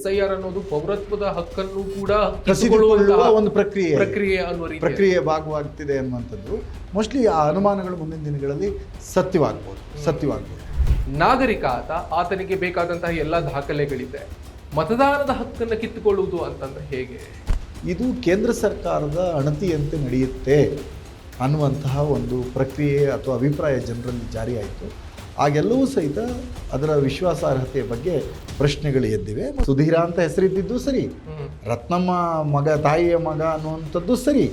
SIR ಅನ್ನೋದು ಪೌರತ್ವದ ಹಕ್ಕನ್ನು ಕೂಡ ಕಸಿದುಕೊಳ್ಳುವ ಒಂದು ಪ್ರಕ್ರಿಯೆ ಅನ್ನುವ ಪ್ರಕ್ರಿಯೆ ಭಾಗವಾಗ್ತಿದೆ ಅನ್ನುವಂಥದ್ದು ಮೋಸ್ಟ್ಲಿ ಆ ಅನುಮಾನಗಳು ಮುಂದಿನ ದಿನಗಳಲ್ಲಿ ಸತ್ಯವಾಗ್ಬೋದು. ನಾಗರಿಕ ಆತನಿಗೆ ಬೇಕಾದಂತಹ ಎಲ್ಲ ದಾಖಲೆಗಳಿದೆ, ಮತದಾನದ ಹಕ್ಕನ್ನು ಕಿತ್ತುಕೊಳ್ಳುವುದು ಅಂತಂದ್ರೆ ಹೇಗೆ? ಇದು ಕೇಂದ್ರ ಸರ್ಕಾರದ ಅಣತಿಯಂತೆ ನಡೆಯುತ್ತೆ ಅನ್ನುವಂತಹ ಒಂದು ಪ್ರಕ್ರಿಯೆ ಅಥವಾ ಅಭಿಪ್ರಾಯ ಜನರಲ್ಲಿ ಜಾರಿಯಾಯಿತು. ಆಗೆಲ್ಲವೂ ಸಹಿತ ಅದರ ವಿಶ್ವಾಸಾರ್ಹತೆಯ ಬಗ್ಗೆ ಪ್ರಶ್ನೆಗಳು ಎದ್ದಿವೆ. ಸುಧೀರ ಅಂತ ಹೆಸರಿದ್ದಿದ್ದು ಸರಿ, ರತ್ನಮ್ಮ ತಾಯಿಯ ಮಗ ಅನ್ನುವಂಥದ್ದು ಸರಿ,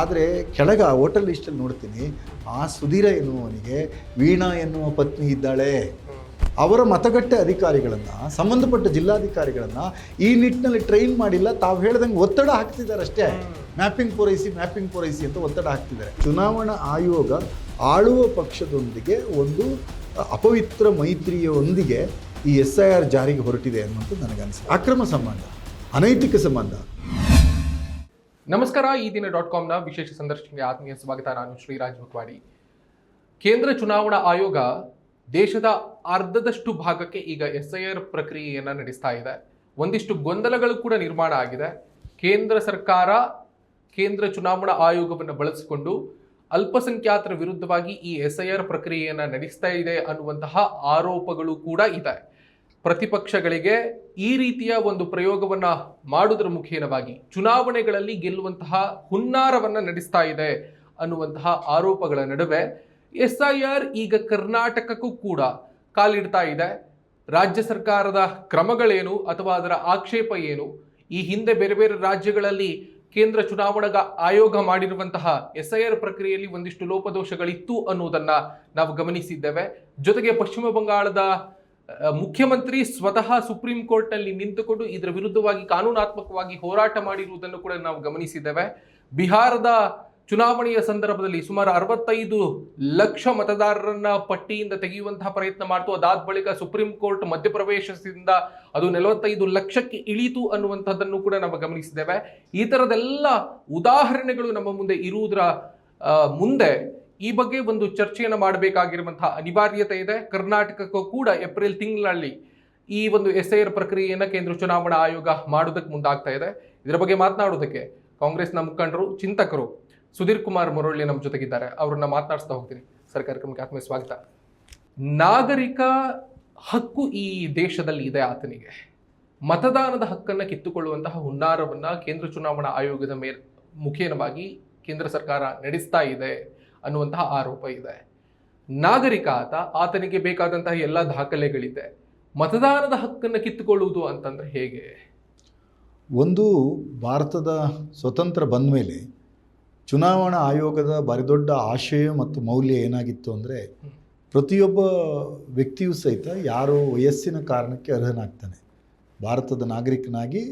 ಆದರೆ ಕೆಳಗ ಹೋಟೆಲ್ ಲಿಸ್ಟಲ್ಲಿ ನೋಡ್ತೀನಿ ಆ ಸುಧೀರ ಎನ್ನುವನಿಗೆ ವೀಣಾ ಎನ್ನುವ ಪತ್ನಿ ಇದ್ದಾಳೆ. ಅವರ ಮತಗಟ್ಟೆ ಅಧಿಕಾರಿಗಳನ್ನು, ಸಂಬಂಧಪಟ್ಟ ಜಿಲ್ಲಾಧಿಕಾರಿಗಳನ್ನು ಈ ನಿಟ್ಟಿನಲ್ಲಿ ಟ್ರೈನ್ ಮಾಡಿಲ್ಲ. ತಾವು ಹೇಳ್ದಂಗೆ ಒತ್ತಡ ಹಾಕ್ತಿದ್ದಾರೆ ಅಷ್ಟೇ, ಮ್ಯಾಪಿಂಗ್ ಪೂರೈಸಿ ಅಂತ ಒತ್ತಡ ಹಾಕ್ತಿದ್ದಾರೆ. ಚುನಾವಣಾ ಆಯೋಗ ಆಳುವ ಪಕ್ಷದೊಂದಿಗೆ ಒಂದು ಅಪವಿತ್ರ ಮೈತ್ರಿಯೊಂದಿಗೆ ಈ SIR ಜಾರಿಗೆ ಹೊರಟಿದೆ ಅನ್ನುವಂಥದ್ದು ನನಗನ್ನಿಸುತ್ತೆ. ಅಕ್ರಮ ಸಂಬಂಧ, ಅನೈತಿಕ ಸಂಬಂಧ. ನಮಸ್ಕಾರ, ಈ ದಿನ .comನ ವಿಶೇಷ ಸಂದರ್ಶನಕ್ಕೆ ಆತ್ಮೀಯ ಸ್ವಾಗತ. ನಾನು ಶ್ರೀರಾಜ್ ಮುಖವಾಡಿ. ಕೇಂದ್ರ ಚುನಾವಣಾ ಆಯೋಗ ದೇಶದ ಅರ್ಧದಷ್ಟು ಭಾಗಕ್ಕೆ ಈಗ SIR ಪ್ರಕ್ರಿಯೆಯನ್ನು ನಡೆಸ್ತಾ ಇದೆ. ಒಂದಿಷ್ಟು ಗೊಂದಲಗಳು ಕೂಡ ನಿರ್ಮಾಣ ಆಗಿದೆ. ಕೇಂದ್ರ ಸರ್ಕಾರ ಕೇಂದ್ರ ಚುನಾವಣಾ ಆಯೋಗವನ್ನು ಬಳಸಿಕೊಂಡು ಅಲ್ಪಸಂಖ್ಯಾತರ ವಿರುದ್ಧವಾಗಿ ಈ SIR ಪ್ರಕ್ರಿಯೆಯನ್ನು ನಡೆಸ್ತಾ ಇದೆ ಅನ್ನುವಂತಹ ಆರೋಪಗಳು ಕೂಡ ಇದೆ. ಪ್ರತಿಪಕ್ಷಗಳಿಗೆ ಈ ರೀತಿಯ ಒಂದು ಪ್ರಯೋಗವನ್ನ ಮಾಡುವುದರ ಮುಖೇನವಾಗಿ ಚುನಾವಣೆಗಳಲ್ಲಿ ಗೆಲ್ಲುವಂತಹ ಹುನ್ನಾರವನ್ನ ನಡೆಸ್ತಾ ಇದೆ ಅನ್ನುವಂತಹ ಆರೋಪಗಳ ನಡುವೆ SIR ಈಗ ಕರ್ನಾಟಕಕ್ಕೂ ಕೂಡ ಕಾಲಿಡ್ತಾ ಇದೆ. ರಾಜ್ಯ ಸರ್ಕಾರದ ಕ್ರಮಗಳೇನು ಅಥವಾ ಅದರ ಆಕ್ಷೇಪ ಏನು? ಈ ಹಿಂದೆ ಬೇರೆ ಬೇರೆ ರಾಜ್ಯಗಳಲ್ಲಿ ಕೇಂದ್ರ ಚುನಾವಣಾ ಆಯೋಗ ಮಾಡಿರುವಂತಹ SIR ಪ್ರಕ್ರಿಯೆಯಲ್ಲಿ ಒಂದಿಷ್ಟು ಲೋಪದೋಷಗಳಿತ್ತು ಅನ್ನುವುದನ್ನ ನಾವು ಗಮನಿಸಿದ್ದೇವೆ. ಜೊತೆಗೆ ಪಶ್ಚಿಮ ಬಂಗಾಳದ ಮುಖ್ಯಮಂತ್ರಿ ಸ್ವತಃ ಸುಪ್ರೀಂ ಕೋರ್ಟ್ನಲ್ಲಿ ನಿಂತುಕೊಂಡು ಇದರ ವಿರುದ್ಧವಾಗಿ ಕಾನೂನಾತ್ಮಕವಾಗಿ ಹೋರಾಟ ಮಾಡಿರುವುದನ್ನು ಕೂಡ ನಾವು ಗಮನಿಸಿದ್ದೇವೆ. ಬಿಹಾರದ ಚುನಾವಣೆಯ ಸಂದರ್ಭದಲ್ಲಿ ಸುಮಾರು 65 ಲಕ್ಷ ಮತದಾರರನ್ನ ಪಟ್ಟಿಯಿಂದ ತೆಗೆಯುವಂತಹ ಪ್ರಯತ್ನ ಮಾಡ್ತು. ಅದಾದ ಬಳಿಕ ಸುಪ್ರೀಂ ಕೋರ್ಟ್ ಮಧ್ಯಪ್ರವೇಶದಿಂದ ಅದು 45 ಲಕ್ಷಕ್ಕೆ ಇಳಿತು ಅನ್ನುವಂಥದ್ದನ್ನು ಕೂಡ ನಾವು ಗಮನಿಸಿದ್ದೇವೆ. ಈ ಥರದೆಲ್ಲ ಉದಾಹರಣೆಗಳು ನಮ್ಮ ಮುಂದೆ ಇರುವುದರ ಮುಂದೆ ಈ ಬಗ್ಗೆ ಒಂದು ಚರ್ಚೆಯನ್ನು ಮಾಡಬೇಕಾಗಿರುವಂತಹ ಅನಿವಾರ್ಯತೆ ಇದೆ. ಕರ್ನಾಟಕಕ್ಕೂ ಕೂಡ ಏಪ್ರಿಲ್ ತಿಂಗಳಲ್ಲಿ ಈ ಒಂದು SIR ಪ್ರಕ್ರಿಯೆಯನ್ನು ಕೇಂದ್ರ ಚುನಾವಣಾ ಆಯೋಗ ಮಾಡೋದಕ್ಕೆ ಮುಂದಾಗ್ತಾ ಇದೆ. ಇದರ ಬಗ್ಗೆ ಮಾತನಾಡೋದಕ್ಕೆ ಕಾಂಗ್ರೆಸ್ನ ಮುಖಂಡರು, ಚಿಂತಕರು ಸುಧೀರ್ ಕುಮಾರ್ ಮುರಳಿ ನಮ್ಮ ಜೊತೆಗಿದ್ದಾರೆ. ಅವ್ರನ್ನ ಮಾತನಾಡಿಸ್ತಾ ಹೋಗ್ತೀನಿ. ಸರ್, ಕಾರ್ಯಕ್ರಮಕ್ಕೆ ಆತ್ಮೀಯ ಸ್ವಾಗತ. ನಾಗರಿಕ ಹಕ್ಕು ಈ ದೇಶದಲ್ಲಿ ಇದೆ. ಆತನಿಗೆ ಮತದಾನದ ಹಕ್ಕನ್ನು ಕಿತ್ತುಕೊಳ್ಳುವಂತಹ ಹುನ್ನಾರವನ್ನ ಕೇಂದ್ರ ಚುನಾವಣಾ ಆಯೋಗದ ಮುಖೇನವಾಗಿ ಕೇಂದ್ರ ಸರ್ಕಾರ ನಡೆಸ್ತಾ ಇದೆ ಅನ್ನುವಂತಹ ಆರೋಪ ಇದೆ. ನಾಗರಿಕ ಆತನಿಗೆ ಬೇಕಾದಂತಹ ಎಲ್ಲ ದಾಖಲೆಗಳಿದೆ, ಮತದಾನದ ಹಕ್ಕನ್ನು ಕಿತ್ತುಕೊಳ್ಳುವುದು ಅಂತಂದ್ರೆ ಹೇಗೆ? ಒಂದು ಭಾರತದ ಸ್ವತಂತ್ರ ಬಂದ ಮೇಲೆ ಚುನಾವಣಾ ಆಯೋಗದ ಬರಿದೊಡ್ಡ ಆಶಯ ಮತ್ತು ಮೌಲ್ಯ ಏನಾಗಿತ್ತು ಅಂದರೆ, ಪ್ರತಿಯೊಬ್ಬ ವ್ಯಕ್ತಿಯೂ ಸಹಿತ ಯಾರೋ ವಯಸ್ಸಿನ ಕಾರಣಕ್ಕೆ ಅರ್ಹನಾಗ್ತಾನೆ. ಭಾರತದ ನಾಗರಿಕನಾಗಿ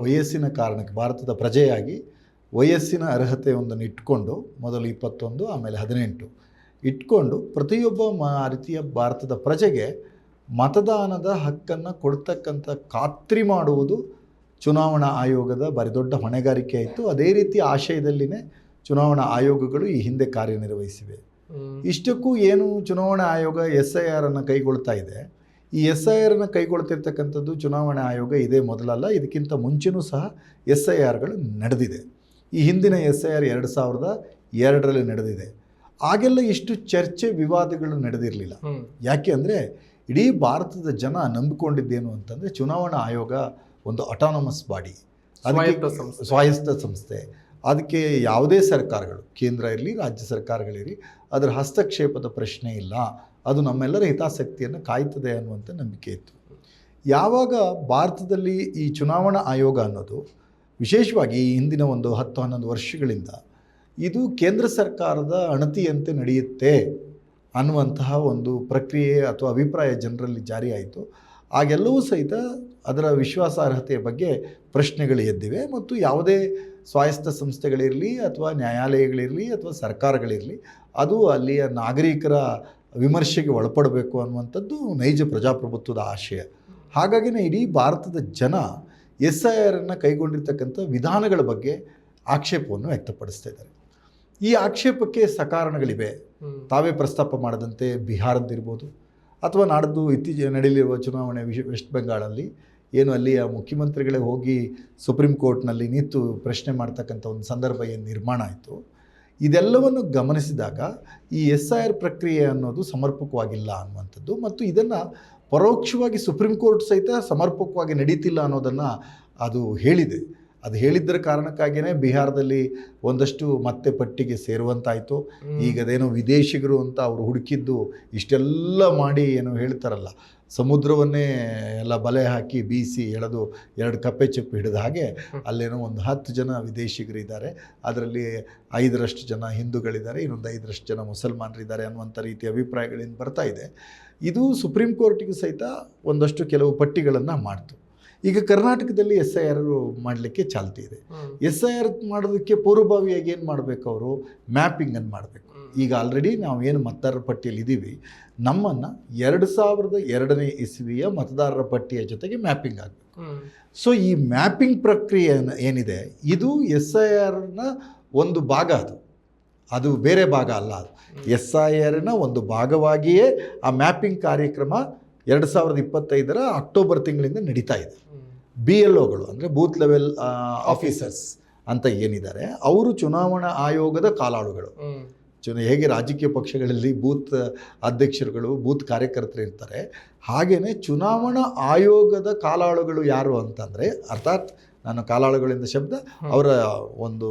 ವಯಸ್ಸಿನ ಕಾರಣಕ್ಕೆ, ಭಾರತದ ಪ್ರಜೆಯಾಗಿ ವಯಸ್ಸಿನ ಅರ್ಹತೆಯೊಂದನ್ನು ಇಟ್ಕೊಂಡು, ಮೊದಲು 21 ಆಮೇಲೆ 18 ಇಟ್ಕೊಂಡು ಪ್ರತಿಯೊಬ್ಬ ರೀತಿಯ ಭಾರತದ ಪ್ರಜೆಗೆ ಮತದಾನದ ಹಕ್ಕನ್ನು ಕೊಡ್ತಕ್ಕಂಥ ಖಾತ್ರಿ ಮಾಡುವುದು ಚುನಾವಣಾ ಆಯೋಗದ ಬರಿದೊಡ್ಡ ಹೊಣೆಗಾರಿಕೆ ಆಯಿತು. ಅದೇ ರೀತಿ ಆಶಯದಲ್ಲಿನೇ ಚುನಾವಣಾ ಆಯೋಗಗಳು ಈ ಹಿಂದೆ ಕಾರ್ಯನಿರ್ವಹಿಸಿವೆ. ಇಷ್ಟಕ್ಕೂ ಏನು ಚುನಾವಣಾ ಆಯೋಗ SIR ಅನ್ನು ಕೈಗೊಳ್ತಾ ಇದೆ. ಈ SIR ಅನ್ನು ಕೈಗೊಳ್ತಿರ್ತಕ್ಕಂಥದ್ದು ಚುನಾವಣಾ ಆಯೋಗ ಇದೇ ಮೊದಲಲ್ಲ, ಇದಕ್ಕಿಂತ ಮುಂಚೆನೂ ಸಹ SIRಗಳು ನಡೆದಿದೆ. ಈ ಹಿಂದಿನ SIR 2002ರಲ್ಲಿ ನಡೆದಿದೆ. ಆಗೆಲ್ಲ ಇಷ್ಟು ಚರ್ಚೆ ವಿವಾದಗಳು ನಡೆದಿರಲಿಲ್ಲ. ಯಾಕೆ ಅಂದರೆ ಇಡೀ ಭಾರತದ ಜನ ನಂಬಿಕೊಂಡಿದ್ದೇನು ಅಂತಂದರೆ, ಚುನಾವಣಾ ಆಯೋಗ ಒಂದು ಅಟಾನಮಸ್ ಬಾಡಿ, ಸ್ವಾಯತ್ತ ಸಂಸ್ಥೆ. ಅದಕ್ಕೆ ಯಾವುದೇ ಸರ್ಕಾರಗಳು, ಕೇಂದ್ರ ಇರಲಿ ರಾಜ್ಯ ಸರ್ಕಾರಗಳಿರಲಿ, ಅದರ ಹಸ್ತಕ್ಷೇಪದ ಪ್ರಶ್ನೆ ಇಲ್ಲ. ಅದು ನಮ್ಮೆಲ್ಲರ ಹಿತಾಸಕ್ತಿಯನ್ನು ಕಾಯ್ತದೆ ಅನ್ನುವಂಥ ನಂಬಿಕೆ ಇತ್ತು. ಯಾವಾಗ ಭಾರತದಲ್ಲಿ ಈ ಚುನಾವಣಾ ಆಯೋಗ ಅನ್ನೋದು ವಿಶೇಷವಾಗಿ ಈ ಹಿಂದಿನ ಒಂದು 10-11 ವರ್ಷಗಳಿಂದ ಇದು ಕೇಂದ್ರ ಸರ್ಕಾರದ ಅಣತಿಯಂತೆ ನಡೆಯುತ್ತೆ ಅನ್ನುವಂತಹ ಒಂದು ಪ್ರಕ್ರಿಯೆ ಅಥವಾ ಅಭಿಪ್ರಾಯ ಜನರಲ್ಲಿ ಜಾರಿಯಾಯಿತು. ಆಗೆಲ್ಲವೂ ಸಹಿತ ಅದರ ವಿಶ್ವಾಸಾರ್ಹತೆಯ ಬಗ್ಗೆ ಪ್ರಶ್ನೆಗಳು ಎದ್ದಿವೆ. ಮತ್ತು ಯಾವುದೇ ಸ್ವಾಯತ್ತ ಸಂಸ್ಥೆಗಳಿರಲಿ ಅಥವಾ ನ್ಯಾಯಾಲಯಗಳಿರಲಿ ಅಥವಾ ಸರ್ಕಾರಗಳಿರಲಿ, ಅದು ಅಲ್ಲಿಯ ನಾಗರಿಕರ ವಿಮರ್ಶೆಗೆ ಒಳಪಡಬೇಕು ಅನ್ನುವಂಥದ್ದು ನೈಜ ಪ್ರಜಾಪ್ರಭುತ್ವದ ಆಶಯ. ಹಾಗಾಗಿನೇ ಇಡೀ ಭಾರತದ ಜನ SIRನ್ನು ಕೈಗೊಂಡಿರ್ತಕ್ಕಂಥ ವಿಧಾನಗಳ ಬಗ್ಗೆ ಆಕ್ಷೇಪವನ್ನು ವ್ಯಕ್ತಪಡಿಸ್ತಾ ಇದ್ದಾರೆ. ಈ ಆಕ್ಷೇಪಕ್ಕೆ ಸಕಾರಣಗಳಿವೆ. ತಾವೇ ಪ್ರಸ್ತಾಪ ಮಾಡದಂತೆ ಬಿಹಾರದ್ದಿರ್ಬೋದು ಅಥವಾ ನಾಡ್ದು ಇತ್ತೀಚೆಗೆ ನಡೆಯಲಿರುವ ಚುನಾವಣೆ ವೆಸ್ಟ್ ಬೆಂಗಾಳಲ್ಲಿ ಏನು ಅಲ್ಲಿಯ ಮುಖ್ಯಮಂತ್ರಿಗಳೇ ಹೋಗಿ ಸುಪ್ರೀಂ ಕೋರ್ಟ್ನಲ್ಲಿ ನಿಂತು ಪ್ರಶ್ನೆ ಮಾಡ್ತಕ್ಕಂಥ ಒಂದು ಸಂದರ್ಭ ಏನು ನಿರ್ಮಾಣ ಆಯಿತು, ಇದೆಲ್ಲವನ್ನು ಗಮನಿಸಿದಾಗ ಈ SIR ಪ್ರಕ್ರಿಯೆ ಅನ್ನೋದು ಸಮರ್ಪಕವಾಗಿಲ್ಲ ಅನ್ನುವಂಥದ್ದು, ಮತ್ತು ಇದನ್ನು ಪರೋಕ್ಷವಾಗಿ ಸುಪ್ರೀಂ ಕೋರ್ಟ್ ಸಹಿತ ಸಮರ್ಪಕವಾಗಿ ನಡೀತಿಲ್ಲ ಅನ್ನೋದನ್ನು ಅದು ಹೇಳಿದೆ. ಅದು ಹೇಳಿದ್ದರ ಕಾರಣಕ್ಕಾಗಿಯೇ ಬಿಹಾರದಲ್ಲಿ ಒಂದಷ್ಟು ಮತ್ತೆ ಪಟ್ಟಿಗೆ ಸೇರುವಂತಾಯಿತು. ಈಗ ಅದೇನೋ ವಿದೇಶಿಗರು ಅಂತ ಅವರು ಹುಡುಕಿದ್ದು ಇಷ್ಟೆಲ್ಲ ಮಾಡಿ ಏನೋ ಹೇಳ್ತಾರಲ್ಲ, ಸಮುದ್ರವನ್ನೇ ಎಲ್ಲ ಬಲೆ ಹಾಕಿ ಬೀಸಿ ಎಳೆದು 2 ಕಪ್ಪೆ ಚಪ್ಪು ಹಿಡಿದ ಹಾಗೆ ಅಲ್ಲೇನೋ ಒಂದು 10 ಜನ ವಿದೇಶಿಗರಿದ್ದಾರೆ, ಅದರಲ್ಲಿ 5ರಷ್ಟು ಜನ ಹಿಂದೂಗಳಿದ್ದಾರೆ, ಇನ್ನೊಂದು 5ರಷ್ಟು ಜನ ಮುಸಲ್ಮಾನರಿದ್ದಾರೆ ಅನ್ನುವಂಥ ರೀತಿಯ ಅಭಿಪ್ರಾಯಗಳೇನು ಬರ್ತಾ ಇದೆ. ಇದು ಸುಪ್ರೀಂ ಕೋರ್ಟಿಗೂ ಸಹಿತ ಒಂದಷ್ಟು ಕೆಲವು ಪಟ್ಟಿಗಳನ್ನು ಮಾಡ್ತು. ಈಗ ಕರ್ನಾಟಕದಲ್ಲಿ SIR ಮಾಡಲಿಕ್ಕೆ ಚಾಲ್ತಿ ಇದೆ. SIR ಮಾಡೋದಕ್ಕೆ ಪೂರ್ವಭಾವಿಯಾಗಿ ಏನು ಮಾಡಬೇಕು, ಅವರು ಮ್ಯಾಪಿಂಗನ್ನು ಮಾಡಬೇಕು. ಈಗ ಆಲ್ರೆಡಿ ನಾವು ಏನು ಮತದಾರರ ಪಟ್ಟಿಯಲ್ಲಿ ಇದ್ದೀವಿ, ನಮ್ಮನ್ನು 2002ನೇ ಇಸ್ವಿಯ ಮತದಾರರ ಪಟ್ಟಿಯ ಜೊತೆಗೆ ಮ್ಯಾಪಿಂಗ್ ಆಗಬೇಕು. ಸೊ ಈ ಮ್ಯಾಪಿಂಗ್ ಪ್ರಕ್ರಿಯೆ ಏನಿದೆ, ಇದು SIRನ ಒಂದು ಭಾಗ, ಅದು ಬೇರೆ ಭಾಗ ಅಲ್ಲ. ಅದು SIRನ ಒಂದು ಭಾಗವಾಗಿಯೇ ಆ ಮ್ಯಾಪಿಂಗ್ ಕಾರ್ಯಕ್ರಮ 2025ರ ಅಕ್ಟೋಬರ್ ತಿಂಗಳಿಂದ ನಡೀತಾ ಇದೆ. BLOಗಳು ಅಂದರೆ ಬೂತ್ ಲೆವೆಲ್ ಆಫೀಸರ್ಸ್ ಅಂತ ಏನಿದ್ದಾರೆ, ಅವರು ಚುನಾವಣಾ ಆಯೋಗದ ಕಾಲಾಳುಗಳು. ಹೇಗೆ ರಾಜಕೀಯ ಪಕ್ಷಗಳಲ್ಲಿ ಬೂತ್ ಅಧ್ಯಕ್ಷರುಗಳು, ಬೂತ್ ಕಾರ್ಯಕರ್ತರು ಇರ್ತಾರೆ, ಹಾಗೆಯೇ ಚುನಾವಣಾ ಆಯೋಗದ ಕಾಲಾಳುಗಳು ಯಾರು ಅಂತಂದರೆ, ಅರ್ಥಾತ್ ನಾನು ಕಾಲಾಳುಗಳಿಂದ ಶಬ್ದ ಅವರ ಒಂದು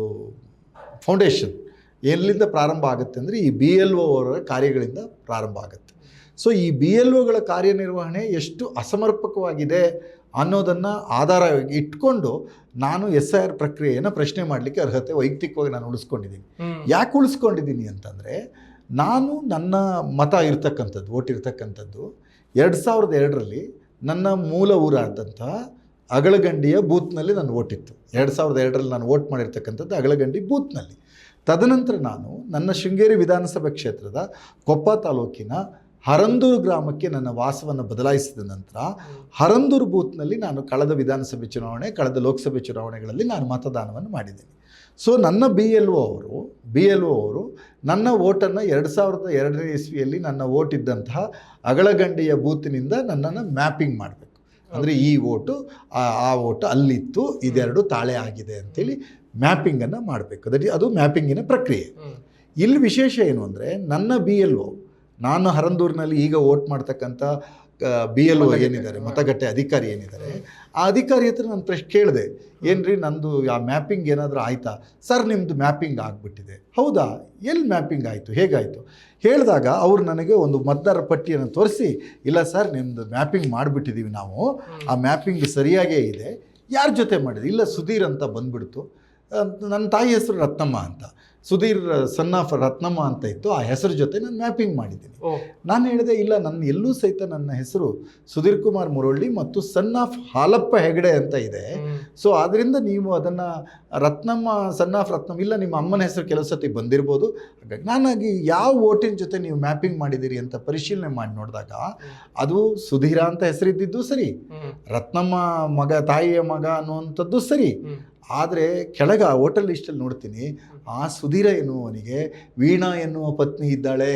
ಫೌಂಡೇಶನ್ ಎಲ್ಲಿಂದ ಪ್ರಾರಂಭ ಆಗುತ್ತೆ ಅಂದರೆ ಈ BLO ಅವರ ಕಾರ್ಯಗಳಿಂದ ಪ್ರಾರಂಭ ಆಗುತ್ತೆ. ಸೊ ಈ BLOಗಳ ಕಾರ್ಯನಿರ್ವಹಣೆ ಎಷ್ಟು ಅಸಮರ್ಪಕವಾಗಿದೆ ಅನ್ನೋದನ್ನು ಆಧಾರವಾಗಿ ಇಟ್ಕೊಂಡು ನಾನು SIR ಪ್ರಕ್ರಿಯೆಯನ್ನು ಪ್ರಶ್ನೆ ಮಾಡಲಿಕ್ಕೆ ಅರ್ಹತೆ ವೈಯಕ್ತಿಕವಾಗಿ ನಾನು ಉಳಿಸ್ಕೊಂಡಿದ್ದೀನಿ. ಯಾಕೆ ಉಳಿಸ್ಕೊಂಡಿದ್ದೀನಿ ಅಂತಂದರೆ, ನಾನು ನನ್ನ ಮತ ಇರ್ತಕ್ಕಂಥದ್ದು, ಓಟ್ ಇರ್ತಕ್ಕಂಥದ್ದು 2002ರಲ್ಲಿ ನನ್ನ ಮೂಲ ಊರಾದಂತಹ ಅಗಳಗಂಡಿಯ ಬೂತ್ನಲ್ಲಿ ನಾನು ಓಟಿತ್ತು. 2002ರಲ್ಲಿ ನಾನು ವೋಟ್ ಮಾಡಿರ್ತಕ್ಕಂಥದ್ದು ಅಗಳಗಂಡಿ ಬೂತ್ನಲ್ಲಿ. ತದನಂತರ ನಾನು ನನ್ನ ಶೃಂಗೇರಿ ವಿಧಾನಸಭಾ ಕ್ಷೇತ್ರದ ಕೊಪ್ಪ ತಾಲೂಕಿನ ಹರಂದೂರು ಗ್ರಾಮಕ್ಕೆ ನನ್ನ ವಾಸವನ್ನು ಬದಲಾಯಿಸಿದ ನಂತರ ಹರಂದೂರು ಬೂತ್ನಲ್ಲಿ ನಾನು ಕಳೆದ ವಿಧಾನಸಭೆ ಚುನಾವಣೆ, ಕಳೆದ ಲೋಕಸಭೆ ಚುನಾವಣೆಗಳಲ್ಲಿ ನಾನು ಮತದಾನವನ್ನು ಮಾಡಿದ್ದೀನಿ. ಸೊ ನನ್ನ BLO ಅವರು ನನ್ನ ಓಟನ್ನು 2002ನೇ ಇಸ್ವಿಯಲ್ಲಿ ನನ್ನ ಓಟ್ ಇದ್ದಂತಹ ಅಗಳಗಂಡಿಯ ಬೂತಿನಿಂದ ನನ್ನನ್ನು ಮ್ಯಾಪಿಂಗ್ ಮಾಡಬೇಕು. ಅಂದರೆ ಈ ಓಟು ಆ ಓಟು ಅಲ್ಲಿತ್ತು, ಇದೆರಡು ತಾಳೆ ಆಗಿದೆ ಅಂಥೇಳಿ ಮ್ಯಾಪಿಂಗನ್ನು ಮಾಡಬೇಕು. ಅದು ಮ್ಯಾಪಿಂಗಿನ ಪ್ರಕ್ರಿಯೆ. ಇಲ್ಲಿ ವಿಶೇಷ ಏನು ಅಂದರೆ, ನನ್ನ BLO, ನಾನು ಹರಂದೂರಿನಲ್ಲಿ ಈಗ ವೋಟ್ ಮಾಡ್ತಕ್ಕಂಥ BLO ಏನಿದ್ದಾರೆ, ಮತಗಟ್ಟೆ ಅಧಿಕಾರಿ ಏನಿದ್ದಾರೆ, ಆ ಅಧಿಕಾರಿ ಹತ್ರ ನಾನು ಪ್ರಶ್ನೆ ಕೇಳಿದೆ, ಏನ್ರಿ ನಂದು ಆ ಮ್ಯಾಪಿಂಗ್ ಏನಾದರೂ ಆಯಿತಾ? ಸರ್ ನಿಮ್ಮದು ಮ್ಯಾಪಿಂಗ್ ಆಗಿಬಿಟ್ಟಿದೆ. ಹೌದಾ, ಎಲ್ಲಿ ಮ್ಯಾಪಿಂಗ್ ಆಯಿತು, ಹೇಗಾಯಿತು ಹೇಳಿದಾಗ ಅವರು ನನಗೆ ಒಂದು ಮತದಾರರ ಪಟ್ಟಿಯನ್ನು ತೋರಿಸಿ, ಇಲ್ಲ ಸರ್ ನಿಮ್ಮದು ಮ್ಯಾಪಿಂಗ್ ಮಾಡಿಬಿಟ್ಟಿದ್ದೀವಿ ನಾವು, ಆ ಮ್ಯಾಪಿಂಗ್ ಸರಿಯಾಗೇ ಇದೆ. ಯಾರ ಜೊತೆ ಮಾಡಿದೆ? ಇಲ್ಲ ಸುಧೀರ್ ಅಂತ ಬಂದುಬಿಡ್ತು. ನನ್ನ ತಾಯಿ ಹೆಸರು ರತ್ನಮ್ಮ ಅಂತ, ಸುಧೀರ್ ಸನ್ ಆಫ್ ರತ್ನಮ್ಮ ಅಂತ ಇತ್ತು, ಆ ಹೆಸರು ಜೊತೆ ನಾನು ಮ್ಯಾಪಿಂಗ್ ಮಾಡಿದ್ದೀನಿ. ನಾನು ಹೇಳಿದೆ, ಇಲ್ಲ ನನ್ನ ಎಲ್ಲೂ ಸಹಿತ ನನ್ನ ಹೆಸರು ಸುಧೀರ್ ಕುಮಾರ್ ಮುರೊಳ್ಳಿ ಮತ್ತು ಸನ್ ಆಫ್ ಹಾಲಪ್ಪ ಹೆಗಡೆ ಅಂತ ಇದೆ. ಸೊ ಆದ್ದರಿಂದ ನೀವು ಅದನ್ನು ರತ್ನಮ್ಮ, ಸನ್ ಆಫ್ ರತ್ನಮ್ಮ, ಇಲ್ಲ ನಿಮ್ಮ ಅಮ್ಮನ ಹೆಸರು ಕೆಲವು ಸತಿ ಬಂದಿರ್ಬೋದು. ಹಾಗಾಗಿ ನಾನಾಗಿ ಯಾವ ಓಟಿನ ಜೊತೆ ನೀವು ಮ್ಯಾಪಿಂಗ್ ಮಾಡಿದ್ದೀರಿ ಅಂತ ಪರಿಶೀಲನೆ ಮಾಡಿ ನೋಡಿದಾಗ ಅದು ಸುಧೀರ ಅಂತ ಹೆಸರಿದ್ದಿದ್ದು ಸರಿ, ರತ್ನಮ್ಮ ಮಗ, ತಾಯಿಯ ಮಗ ಅನ್ನುವಂಥದ್ದು ಸರಿ. ಆದರೆ ಕೆಳಗೆ ಆ ಹೋಟೆಲ್ ಲಿಸ್ಟಲ್ಲಿ ನೋಡ್ತೀನಿ, ಆ ಸುಧೀರ ಎನ್ನುವನಿಗೆ ವೀಣಾ ಎನ್ನುವ ಪತ್ನಿ ಇದ್ದಾಳೆ.